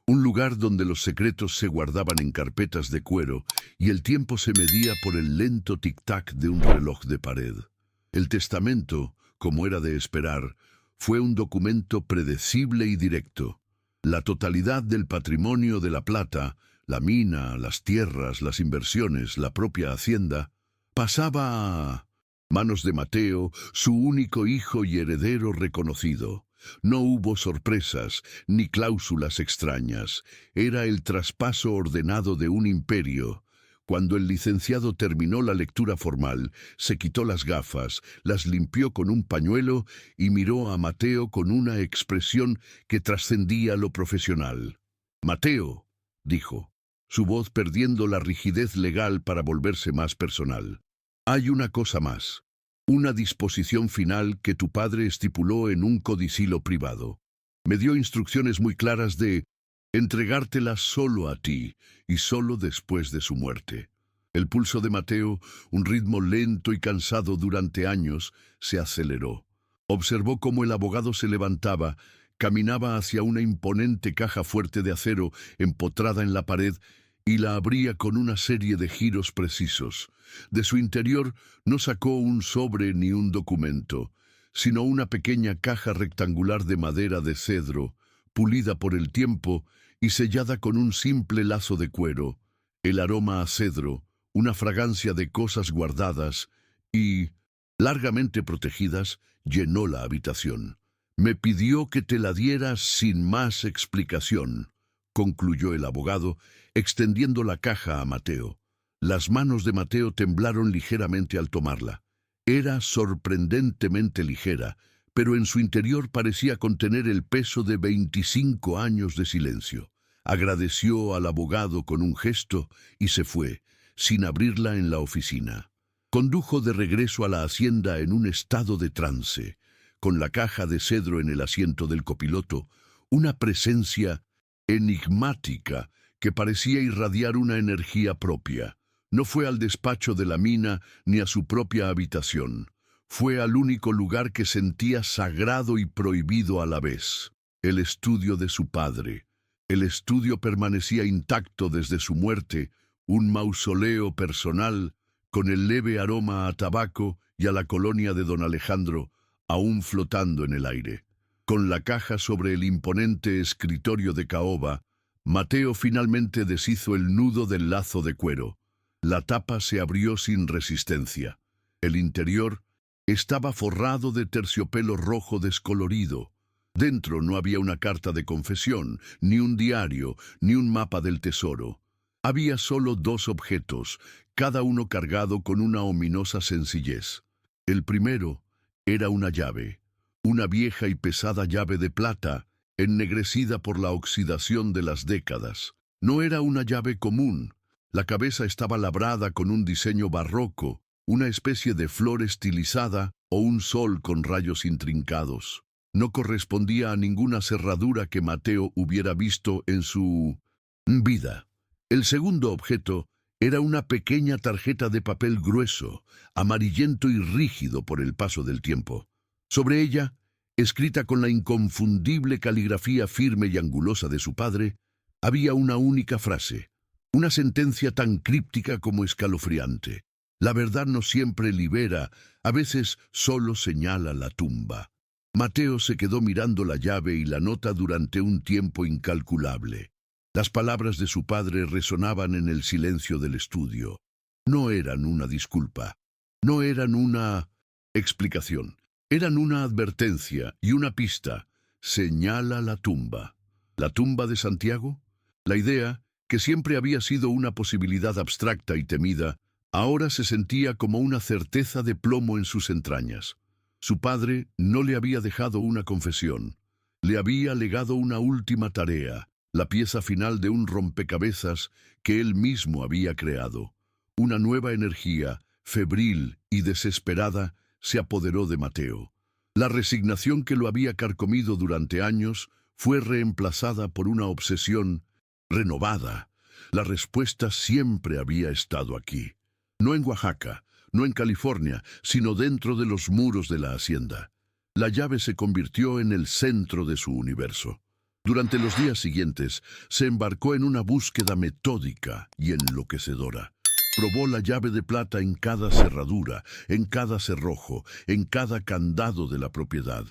un lugar donde los secretos se guardaban en carpetas de cuero y el tiempo se medía por el lento tic-tac de un reloj de pared. El testamento, como era de esperar, fue un documento predecible y directo. La totalidad del patrimonio de La Plata, la mina, las tierras, las inversiones, la propia hacienda, pasaba a manos de Mateo, su único hijo y heredero reconocido. No hubo sorpresas ni cláusulas extrañas. Era el traspaso ordenado de un imperio. Cuando el licenciado terminó la lectura formal, se quitó las gafas, las limpió con un pañuelo y miró a Mateo con una expresión que trascendía lo profesional. «Mateo», dijo, su voz perdiendo la rigidez legal para volverse más personal. «Hay una cosa más. Una disposición final que tu padre estipuló en un codicilo privado. Me dio instrucciones muy claras de entregártela solo a ti y solo después de su muerte». El pulso de Mateo, un ritmo lento y cansado durante años, se aceleró. Observó cómo el abogado se levantaba, caminaba hacia una imponente caja fuerte de acero empotrada en la pared y la abría con una serie de giros precisos. De su interior no sacó un sobre ni un documento, sino una pequeña caja rectangular de madera de cedro, pulida por el tiempo y sellada con un simple lazo de cuero. El aroma a cedro, una fragancia de cosas guardadas y largamente protegidas, llenó la habitación. «Me pidió que te la dieras sin más explicación», concluyó el abogado, extendiendo la caja a Mateo. Las manos de Mateo temblaron ligeramente al tomarla. Era sorprendentemente ligera, pero en su interior parecía contener el peso de 25 años de silencio. Agradeció al abogado con un gesto y se fue, sin abrirla en la oficina. Condujo de regreso a la hacienda en un estado de trance, con la caja de cedro en el asiento del copiloto, una presencia enigmática que parecía irradiar una energía propia. No fue al despacho de la mina ni a su propia habitación. Fue al único lugar que sentía sagrado y prohibido a la vez, el estudio de su padre. El estudio permanecía intacto desde su muerte, un mausoleo personal con el leve aroma a tabaco y a la colonia de don Alejandro, aún flotando en el aire. Con la caja sobre el imponente escritorio de caoba, Mateo finalmente deshizo el nudo del lazo de cuero. La tapa se abrió sin resistencia. El interior estaba forrado de terciopelo rojo descolorido. Dentro no había una carta de confesión, ni un diario, ni un mapa del tesoro. Había solo dos objetos, cada uno cargado con una ominosa sencillez. El primero era una llave, una vieja y pesada llave de plata, ennegrecida por la oxidación de las décadas. No era una llave común. La cabeza estaba labrada con un diseño barroco, una especie de flor estilizada o un sol con rayos intrincados. No correspondía a ninguna cerradura que Mateo hubiera visto en su vida. El segundo objeto era una pequeña tarjeta de papel grueso, amarillento y rígido por el paso del tiempo. Sobre ella, escrita con la inconfundible caligrafía firme y angulosa de su padre, había una única frase, una sentencia tan críptica como escalofriante. La verdad no siempre libera, a veces solo señala la tumba. Mateo se quedó mirando la llave y la nota durante un tiempo incalculable. Las palabras de su padre resonaban en el silencio del estudio. No eran una disculpa, no eran una explicación, eran una advertencia y una pista. Señala la tumba. ¿La tumba de Santiago? La idea, que siempre había sido una posibilidad abstracta y temida, ahora se sentía como una certeza de plomo en sus entrañas. Su padre no le había dejado una confesión, le había legado una última tarea, la pieza final de un rompecabezas que él mismo había creado. Una nueva energía, febril y desesperada, se apoderó de Mateo. La resignación que lo había carcomido durante años fue reemplazada por una obsesión renovada. La respuesta siempre había estado aquí. No en Oaxaca, no en California, sino dentro de los muros de la hacienda. La llave se convirtió en el centro de su universo. Durante los días siguientes, se embarcó en una búsqueda metódica y enloquecedora. Probó la llave de plata en cada cerradura, en cada cerrojo, en cada candado de la propiedad.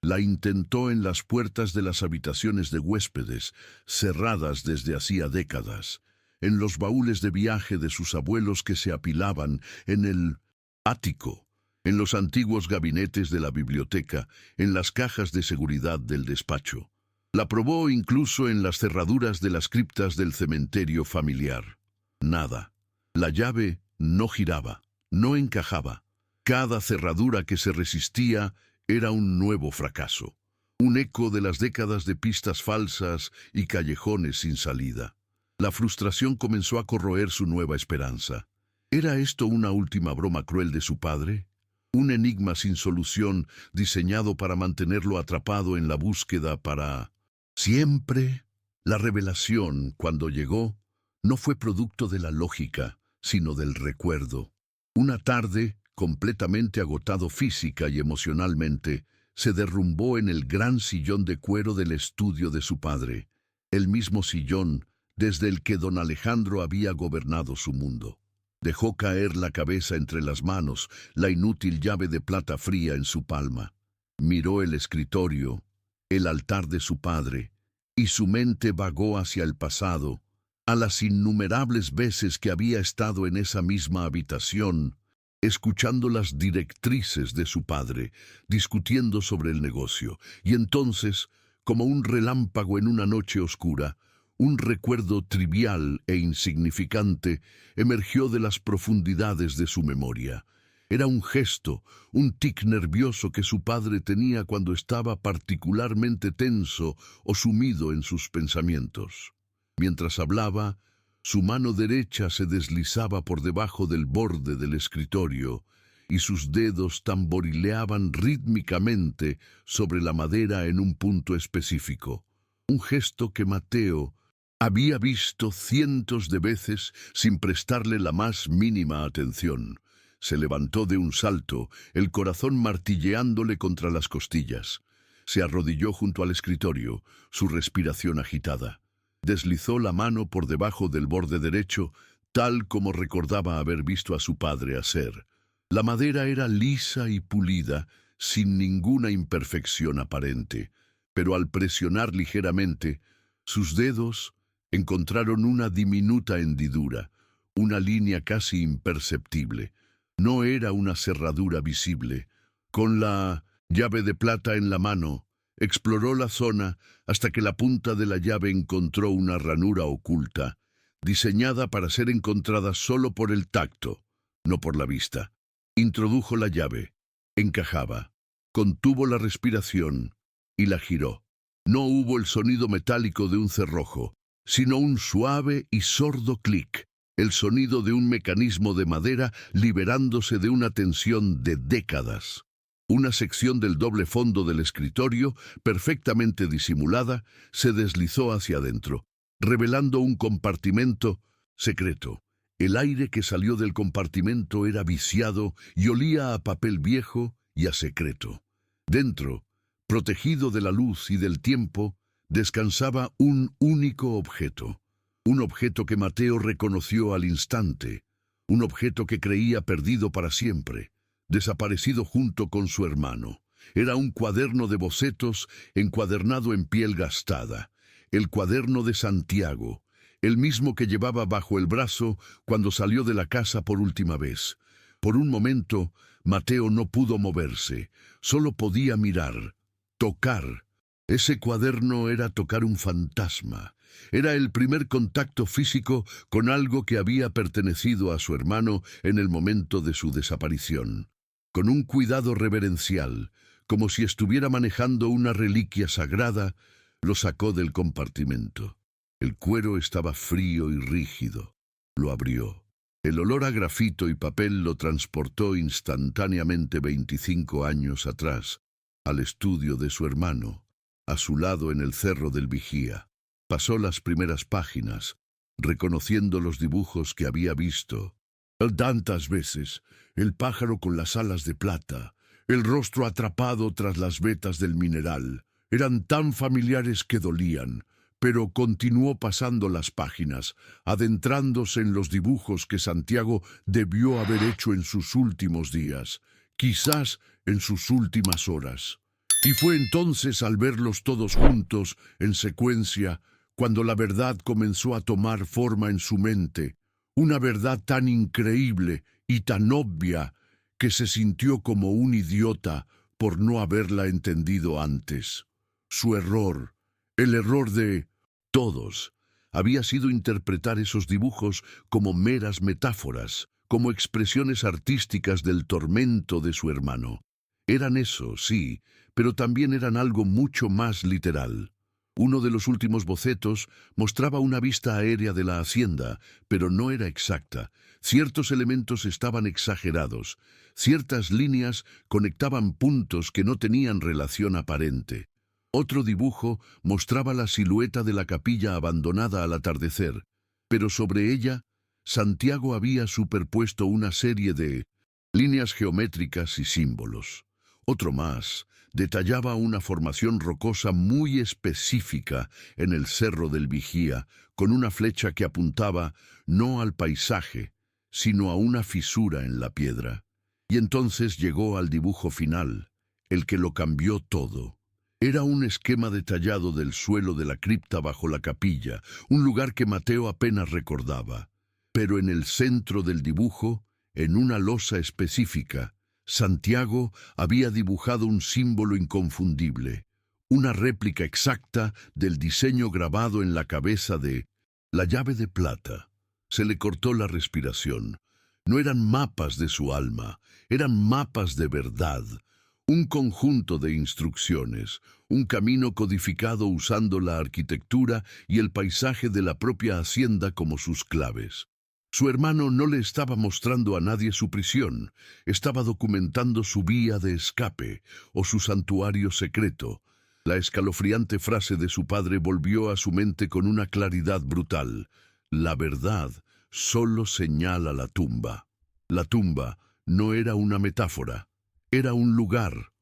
La intentó en las puertas de las habitaciones de huéspedes, cerradas desde hacía décadas, en los baúles de viaje de sus abuelos que se apilaban en el ático, en los antiguos gabinetes de la biblioteca, en las cajas de seguridad del despacho. La probó incluso en las cerraduras de las criptas del cementerio familiar. Nada. La llave no giraba, no encajaba. Cada cerradura que se resistía era un nuevo fracaso, un eco de las décadas de pistas falsas y callejones sin salida. La frustración comenzó a corroer su nueva esperanza. ¿Era esto una última broma cruel de su padre? ¿Un enigma sin solución diseñado para mantenerlo atrapado en la búsqueda para siempre? La revelación, cuando llegó, no fue producto de la lógica, sino del recuerdo. Una tarde, completamente agotado física y emocionalmente, se derrumbó en el gran sillón de cuero del estudio de su padre, el mismo sillón desde el que don Alejandro había gobernado su mundo. Dejó caer la cabeza entre las manos, la inútil llave de plata fría en su palma. Miró el escritorio, el altar de su padre, y su mente vagó hacia el pasado, a las innumerables veces que había estado en esa misma habitación, escuchando las directrices de su padre, discutiendo sobre el negocio, y entonces, como un relámpago en una noche oscura, un recuerdo trivial e insignificante emergió de las profundidades de su memoria. Era un gesto, un tic nervioso que su padre tenía cuando estaba particularmente tenso o sumido en sus pensamientos. Mientras hablaba, su mano derecha se deslizaba por debajo del borde del escritorio y sus dedos tamborileaban rítmicamente sobre la madera en un punto específico. Un gesto que Mateo había visto cientos de veces sin prestarle la más mínima atención. Se levantó de un salto, el corazón martilleándole contra las costillas. Se arrodilló junto al escritorio, su respiración agitada. Deslizó la mano por debajo del borde derecho, tal como recordaba haber visto a su padre hacer. La madera era lisa y pulida, sin ninguna imperfección aparente, pero al presionar ligeramente, sus dedos encontraron una diminuta hendidura, una línea casi imperceptible. No era una cerradura visible. Con la llave de plata en la mano, exploró la zona hasta que la punta de la llave encontró una ranura oculta, diseñada para ser encontrada solo por el tacto, no por la vista. Introdujo la llave, encajaba, contuvo la respiración y la giró. No hubo el sonido metálico de un cerrojo, sino un suave y sordo clic, el sonido de un mecanismo de madera liberándose de una tensión de décadas. Una sección del doble fondo del escritorio, perfectamente disimulada, se deslizó hacia adentro, revelando un compartimento secreto. El aire que salió del compartimento era viciado y olía a papel viejo y a secreto. Dentro, protegido de la luz y del tiempo, descansaba un único objeto. Un objeto que Mateo reconoció al instante. Un objeto que creía perdido para siempre, desaparecido junto con su hermano. Era un cuaderno de bocetos encuadernado en piel gastada. El cuaderno de Santiago, el mismo que llevaba bajo el brazo cuando salió de la casa por última vez. Por un momento, Mateo no pudo moverse, solo podía mirar, tocar. Ese cuaderno era tocar un fantasma. Era el primer contacto físico con algo que había pertenecido a su hermano en el momento de su desaparición. Con un cuidado reverencial, como si estuviera manejando una reliquia sagrada, lo sacó del compartimento. El cuero estaba frío y rígido. Lo abrió. El olor a grafito y papel lo transportó instantáneamente 25 años atrás, al estudio de su hermano, a su lado en el Cerro del Vigía. Pasó las primeras páginas, reconociendo los dibujos que había visto. Tantas veces, el pájaro con las alas de plata, el rostro atrapado tras las vetas del mineral, eran tan familiares que dolían, pero continuó pasando las páginas, adentrándose en los dibujos que Santiago debió haber hecho en sus últimos días, quizás en sus últimas horas. Y fue entonces al verlos todos juntos, en secuencia, cuando la verdad comenzó a tomar forma en su mente, una verdad tan increíble y tan obvia que se sintió como un idiota por no haberla entendido antes. Su error, el error de todos, había sido interpretar esos dibujos como meras metáforas, como expresiones artísticas del tormento de su hermano. Eran eso, sí, pero también eran algo mucho más literal. Uno de los últimos bocetos mostraba una vista aérea de la hacienda, pero no era exacta. Ciertos elementos estaban exagerados. Ciertas líneas conectaban puntos que no tenían relación aparente. Otro dibujo mostraba la silueta de la capilla abandonada al atardecer, pero sobre ella, Santiago había superpuesto una serie de líneas geométricas y símbolos. Otro más detallaba una formación rocosa muy específica en el Cerro del Vigía, con una flecha que apuntaba no al paisaje, sino a una fisura en la piedra. Y entonces llegó al dibujo final, el que lo cambió todo. Era un esquema detallado del suelo de la cripta bajo la capilla, un lugar que Mateo apenas recordaba. Pero en el centro del dibujo, en una losa específica, Santiago había dibujado un símbolo inconfundible, una réplica exacta del diseño grabado en la cabeza de la llave de plata. Se le cortó la respiración. No eran mapas de su alma, eran mapas de verdad. Un conjunto de instrucciones, un camino codificado usando la arquitectura y el paisaje de la propia hacienda como sus claves. Su hermano no le estaba mostrando a nadie su prisión, estaba documentando su vía de escape o su santuario secreto. La escalofriante frase de su padre volvió a su mente con una claridad brutal. La verdad solo señala la tumba. La tumba no era una metáfora, era un lugar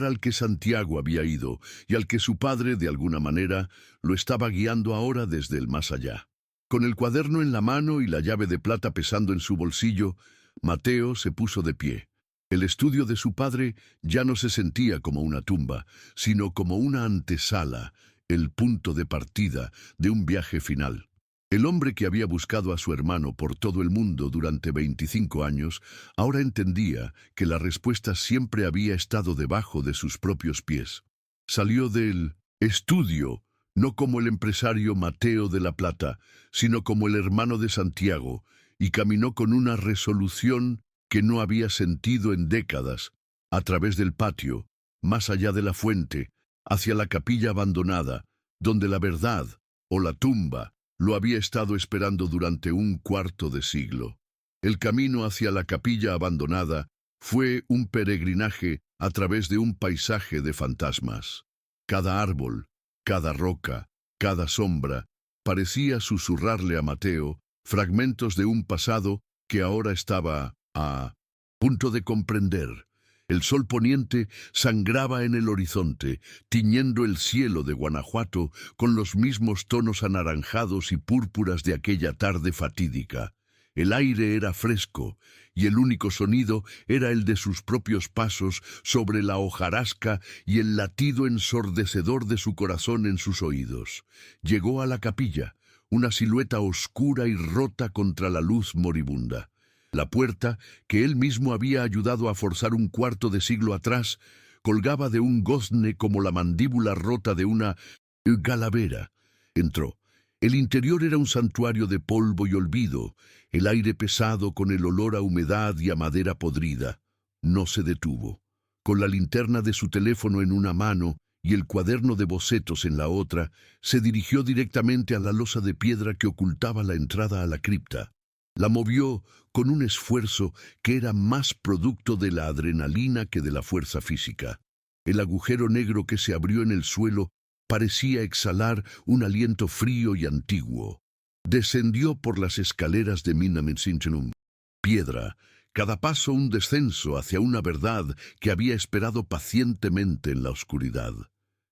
al que Santiago había ido y al que su padre, de alguna manera, lo estaba guiando ahora desde el más allá. Con el cuaderno en la mano y la llave de plata pesando en su bolsillo, Mateo se puso de pie. El estudio de su padre ya no se sentía como una tumba, sino como una antesala, el punto de partida de un viaje final. El hombre que había buscado a su hermano por todo el mundo durante 25 años, ahora entendía que la respuesta siempre había estado debajo de sus propios pies. Salió del estudio, no como el empresario Mateo de la Plata, sino como el hermano de Santiago, y caminó con una resolución que no había sentido en décadas, a través del patio, más allá de la fuente, hacia la capilla abandonada, donde la verdad, o la tumba, lo había estado esperando durante un cuarto de siglo. El camino hacia la capilla abandonada fue un peregrinaje a través de un paisaje de fantasmas. Cada árbol, cada roca, cada sombra, parecía susurrarle a Mateo fragmentos de un pasado que ahora estaba a punto de comprender. El sol poniente sangraba en el horizonte, tiñendo el cielo de Guanajuato con los mismos tonos anaranjados y púrpuras de aquella tarde fatídica. El aire era fresco, y el único sonido era el de sus propios pasos sobre la hojarasca y el latido ensordecedor de su corazón en sus oídos. Llegó a la capilla, una silueta oscura y rota contra la luz moribunda. La puerta, que él mismo había ayudado a forzar un cuarto de siglo atrás, colgaba de un gozne como la mandíbula rota de una calavera. Entró. El interior era un santuario de polvo y olvido, el aire pesado con el olor a humedad y a madera podrida. No se detuvo. Con la linterna de su teléfono en una mano y el cuaderno de bocetos en la otra, se dirigió directamente a la losa de piedra que ocultaba la entrada a la cripta. La movió con un esfuerzo que era más producto de la adrenalina que de la fuerza física. El agujero negro que se abrió en el suelo parecía exhalar un aliento frío y antiguo. Descendió por las escaleras de Minamensintenum. Piedra, cada paso un descenso hacia una verdad que había esperado pacientemente en la oscuridad.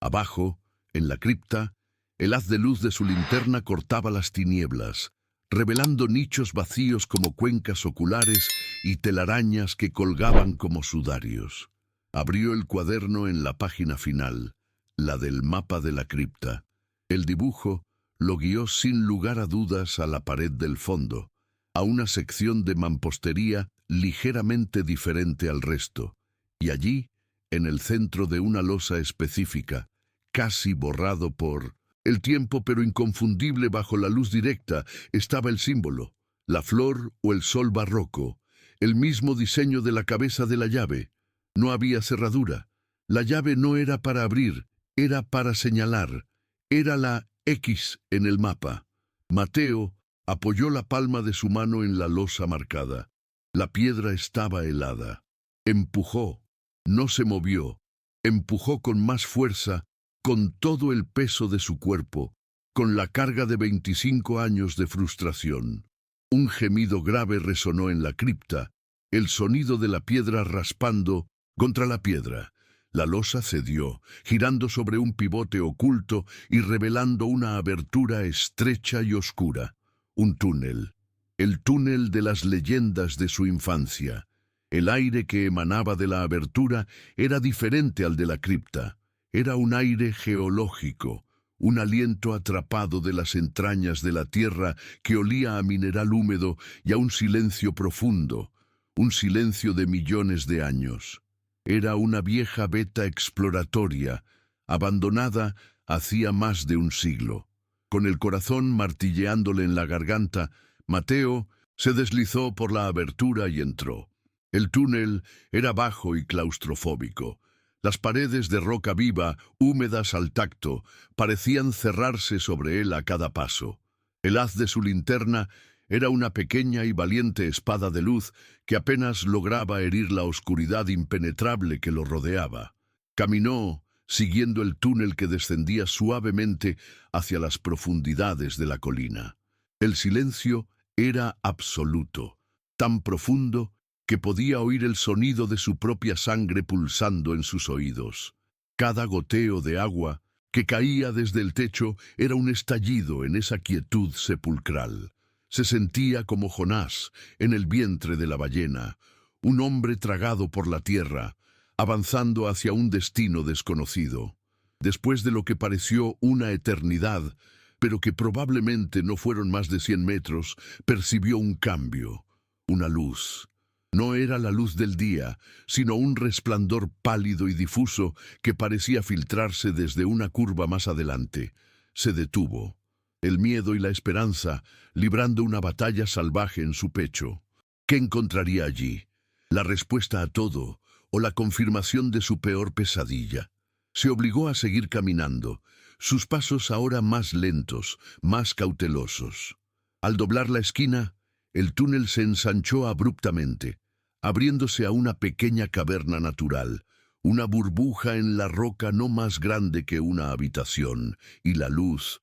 Abajo, en la cripta, el haz de luz de su linterna cortaba las tinieblas, revelando nichos vacíos como cuencas oculares y telarañas que colgaban como sudarios. Abrió el cuaderno en la página final, la del mapa de la cripta. El dibujo lo guió sin lugar a dudas a la pared del fondo, a una sección de mampostería ligeramente diferente al resto, y allí, en el centro de una losa específica, casi borrado por el tiempo pero inconfundible bajo la luz directa, estaba el símbolo, la flor o el sol barroco, el mismo diseño de la cabeza de la llave. No había cerradura. La llave no era para abrir, era para señalar. Era la X en el mapa. Mateo apoyó la palma de su mano en la losa marcada. La piedra estaba helada. Empujó. No se movió. Empujó con más fuerza, con todo el peso de su cuerpo, con la carga de 25 años de frustración. Un gemido grave resonó en la cripta, el sonido de la piedra raspando contra la piedra. La losa cedió, girando sobre un pivote oculto y revelando una abertura estrecha y oscura. Un túnel. El túnel de las leyendas de su infancia. El aire que emanaba de la abertura era diferente al de la cripta. Era un aire geológico, un aliento atrapado de las entrañas de la tierra que olía a mineral húmedo y a un silencio profundo, un silencio de millones de años. Era una vieja veta exploratoria, abandonada hacía más de un siglo. Con el corazón martilleándole en la garganta, Mateo se deslizó por la abertura y entró. El túnel era bajo y claustrofóbico. Las paredes de roca viva, húmedas al tacto, parecían cerrarse sobre él a cada paso. El haz de su linterna era una pequeña y valiente espada de luz que apenas lograba herir la oscuridad impenetrable que lo rodeaba. Caminó, siguiendo el túnel que descendía suavemente hacia las profundidades de la colina. El silencio era absoluto, tan profundo que podía oír el sonido de su propia sangre pulsando en sus oídos. Cada goteo de agua que caía desde el techo era un estallido en esa quietud sepulcral. Se sentía como Jonás en el vientre de la ballena, un hombre tragado por la tierra, avanzando hacia un destino desconocido. Después de lo que pareció una eternidad, pero que probablemente no fueron más de 100 metros, percibió un cambio, una luz. No era la luz del día, sino un resplandor pálido y difuso que parecía filtrarse desde una curva más adelante. Se detuvo. El miedo y la esperanza, librando una batalla salvaje en su pecho. ¿Qué encontraría allí? ¿La respuesta a todo o la confirmación de su peor pesadilla? Se obligó a seguir caminando, sus pasos ahora más lentos, más cautelosos. Al doblar la esquina, el túnel se ensanchó abruptamente, abriéndose a una pequeña caverna natural, una burbuja en la roca no más grande que una habitación, y la luz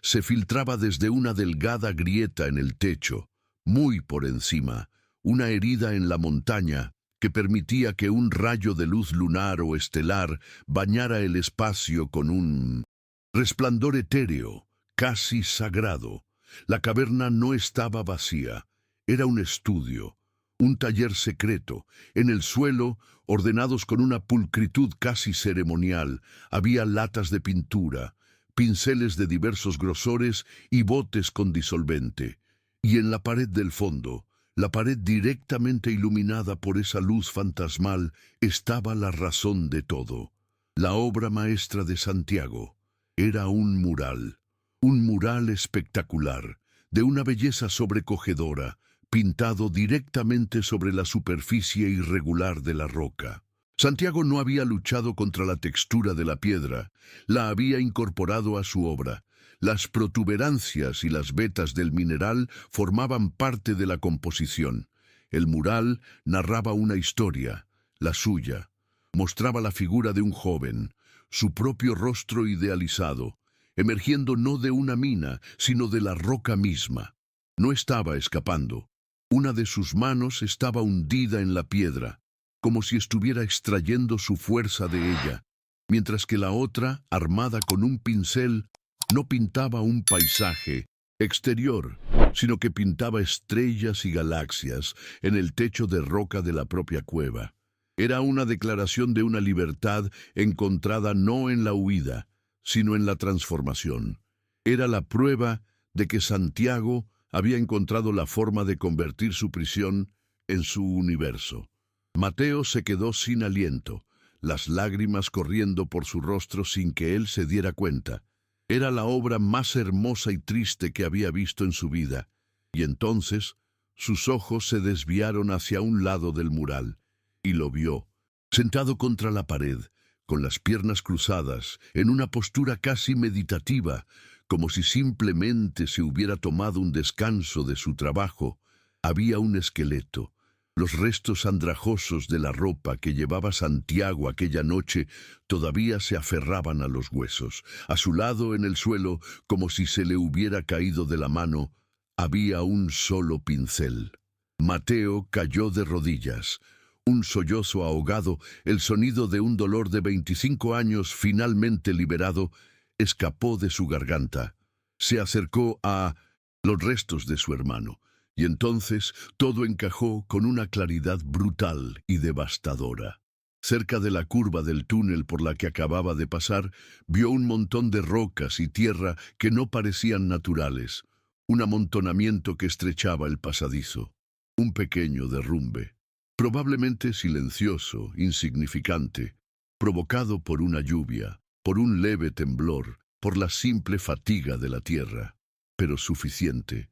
se filtraba desde una delgada grieta en el techo, muy por encima, una herida en la montaña que permitía que un rayo de luz lunar o estelar bañara el espacio con un resplandor etéreo, casi sagrado. La caverna no estaba vacía, era un estudio, un taller secreto. En el suelo, ordenados con una pulcritud casi ceremonial, había latas de pintura, pinceles de diversos grosores y botes con disolvente. Y en la pared del fondo, la pared directamente iluminada por esa luz fantasmal, estaba la razón de todo. La obra maestra de Santiago era un mural espectacular, de una belleza sobrecogedora, pintado directamente sobre la superficie irregular de la roca. Santiago no había luchado contra la textura de la piedra, la había incorporado a su obra. Las protuberancias y las vetas del mineral formaban parte de la composición. El mural narraba una historia, la suya. Mostraba la figura de un joven, su propio rostro idealizado, emergiendo no de una mina, sino de la roca misma. No estaba escapando. Una de sus manos estaba hundida en la piedra, como si estuviera extrayendo su fuerza de ella, mientras que la otra, armada con un pincel, no pintaba un paisaje exterior, sino que pintaba estrellas y galaxias en el techo de roca de la propia cueva. Era una declaración de una libertad encontrada no en la huida, sino en la transformación. Era la prueba de que Santiago había encontrado la forma de convertir su prisión en su universo. Mateo se quedó sin aliento, las lágrimas corriendo por su rostro sin que él se diera cuenta. Era la obra más hermosa y triste que había visto en su vida, y entonces sus ojos se desviaron hacia un lado del mural, y lo vio, sentado contra la pared, con las piernas cruzadas, en una postura casi meditativa, como si simplemente se hubiera tomado un descanso de su trabajo. Había un esqueleto. Los restos andrajosos de la ropa que llevaba Santiago aquella noche todavía se aferraban a los huesos. A su lado, en el suelo, como si se le hubiera caído de la mano, había un solo pincel. Mateo cayó de rodillas. Un sollozo ahogado, el sonido de un dolor de 25 años finalmente liberado, escapó de su garganta. Se acercó a los restos de su hermano, y entonces todo encajó con una claridad brutal y devastadora. Cerca de la curva del túnel por la que acababa de pasar, vio un montón de rocas y tierra que no parecían naturales, un amontonamiento que estrechaba el pasadizo, un pequeño derrumbe, probablemente silencioso, insignificante, provocado por una lluvia, por un leve temblor, por la simple fatiga de la tierra, pero suficiente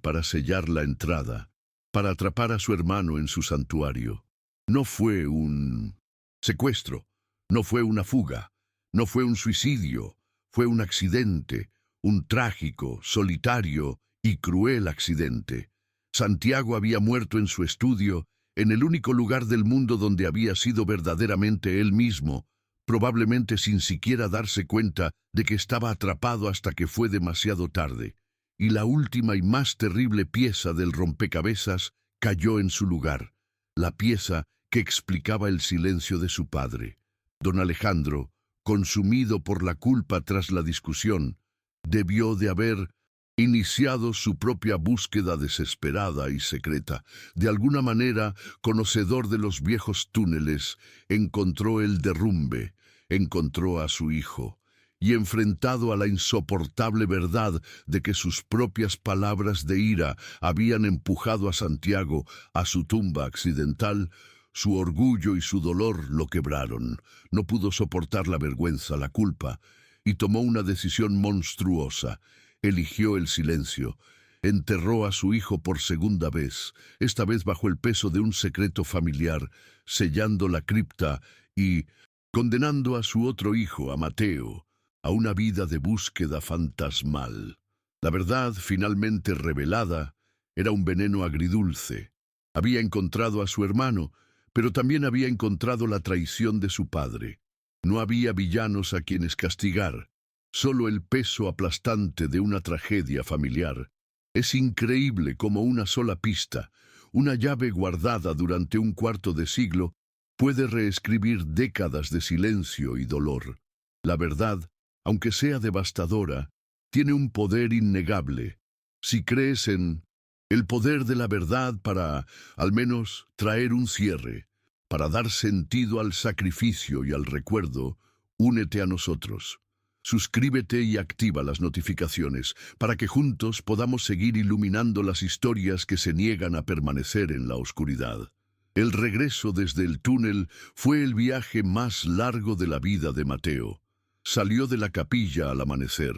para sellar la entrada, para atrapar a su hermano en su santuario. No fue un secuestro, no fue una fuga, no fue un suicidio, fue un accidente, un trágico, solitario y cruel accidente. Santiago había muerto en su estudio, en el único lugar del mundo donde había sido verdaderamente él mismo, probablemente sin siquiera darse cuenta de que estaba atrapado hasta que fue demasiado tarde. Y la última y más terrible pieza del rompecabezas cayó en su lugar, la pieza que explicaba el silencio de su padre. Don Alejandro, consumido por la culpa tras la discusión, debió de haber iniciado su propia búsqueda desesperada y secreta. De alguna manera, conocedor de los viejos túneles, encontró el derrumbe, encontró a su hijo, y enfrentado a la insoportable verdad de que sus propias palabras de ira habían empujado a Santiago a su tumba accidental, su orgullo y su dolor lo quebraron. No pudo soportar la vergüenza, la culpa, y tomó una decisión monstruosa. Eligió el silencio. Enterró a su hijo por segunda vez, esta vez bajo el peso de un secreto familiar, sellando la cripta y condenando a su otro hijo, a Mateo, a una vida de búsqueda fantasmal. La verdad, finalmente revelada, era un veneno agridulce. Había encontrado a su hermano, pero también había encontrado la traición de su padre. No había villanos a quienes castigar, solo el peso aplastante de una tragedia familiar. Es increíble cómo una sola pista, una llave guardada durante un cuarto de siglo, puede reescribir décadas de silencio y dolor. La verdad, aunque sea devastadora, tiene un poder innegable. Si crees en el poder de la verdad para, al menos, traer un cierre, para dar sentido al sacrificio y al recuerdo, únete a nosotros. Suscríbete y activa las notificaciones para que juntos podamos seguir iluminando las historias que se niegan a permanecer en la oscuridad. El regreso desde el túnel fue el viaje más largo de la vida de Mateo. Salió de la capilla al amanecer,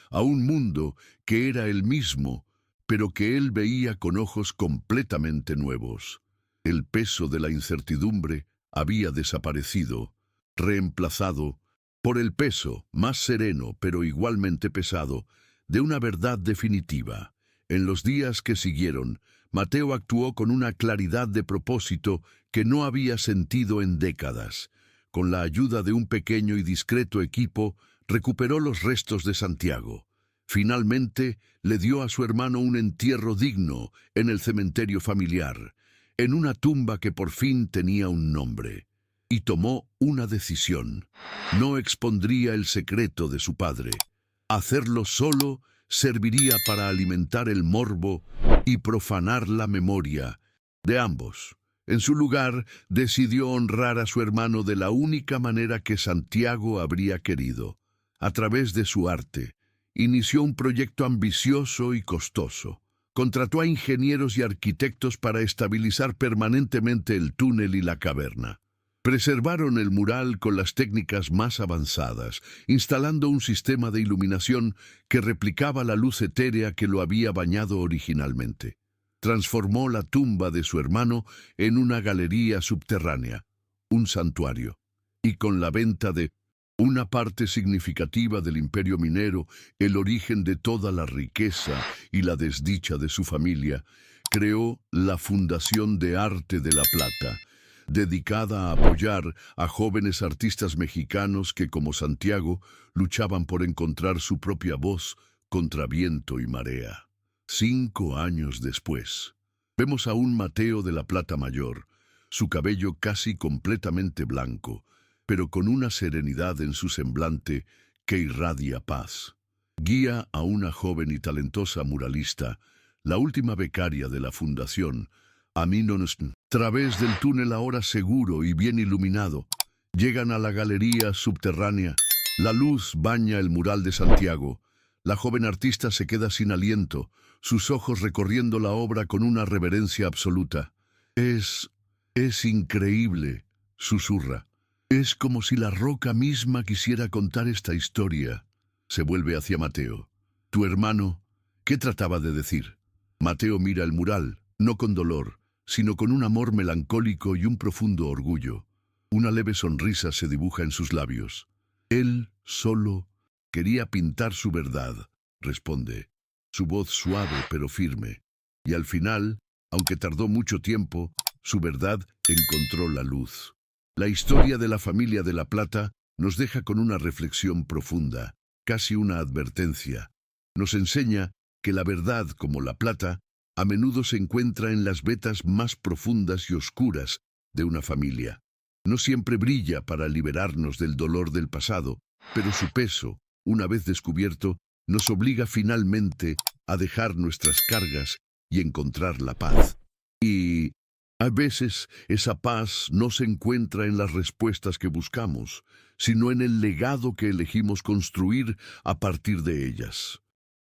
a un mundo que era el mismo, pero que él veía con ojos completamente nuevos. El peso de la incertidumbre había desaparecido, reemplazado por el peso, más sereno pero igualmente pesado, de una verdad definitiva. En los días que siguieron, Mateo actuó con una claridad de propósito que no había sentido en décadas. Con la ayuda de un pequeño y discreto equipo, recuperó los restos de Santiago. Finalmente, le dio a su hermano un entierro digno en el cementerio familiar, en una tumba que por fin tenía un nombre. Y tomó una decisión. No expondría el secreto de su padre. Hacerlo solo serviría para alimentar el morbo y profanar la memoria de ambos. En su lugar, decidió honrar a su hermano de la única manera que Santiago habría querido, a través de su arte. Inició un proyecto ambicioso y costoso. Contrató a ingenieros y arquitectos para estabilizar permanentemente el túnel y la caverna. Preservaron el mural con las técnicas más avanzadas, instalando un sistema de iluminación que replicaba la luz etérea que lo había bañado originalmente. Transformó la tumba de su hermano en una galería subterránea, un santuario, y con la venta de una parte significativa del imperio minero, el origen de toda la riqueza y la desdicha de su familia, creó la Fundación de Arte de La Plata, dedicada a apoyar a jóvenes artistas mexicanos que, como Santiago, luchaban por encontrar su propia voz contra viento y marea. 5 años después, vemos a un Mateo de la Plata mayor, su cabello casi completamente blanco, pero con una serenidad en su semblante que irradia paz. Guía a una joven y talentosa muralista, la última becaria de la fundación, a través del túnel ahora seguro y bien iluminado. Llegan a la galería subterránea. La luz baña el mural de Santiago. La joven artista se queda sin aliento, sus ojos recorriendo la obra con una reverencia absoluta. Es increíble, susurra. Es como si la roca misma quisiera contar esta historia. Se vuelve hacia Mateo. Tu hermano, ¿qué trataba de decir? Mateo mira el mural, no con dolor, sino con un amor melancólico y un profundo orgullo. Una leve sonrisa se dibuja en sus labios. Él solo quería pintar su verdad, responde, su voz suave pero firme. Y al final, aunque tardó mucho tiempo, su verdad encontró la luz. La historia de la familia de La Plata nos deja con una reflexión profunda, casi una advertencia. Nos enseña que la verdad, como la plata, a menudo se encuentra en las vetas más profundas y oscuras de una familia. No siempre brilla para liberarnos del dolor del pasado, pero su peso, una vez descubierto, nos obliga finalmente a dejar nuestras cargas y encontrar la paz. Y a veces esa paz no se encuentra en las respuestas que buscamos, sino en el legado que elegimos construir a partir de ellas.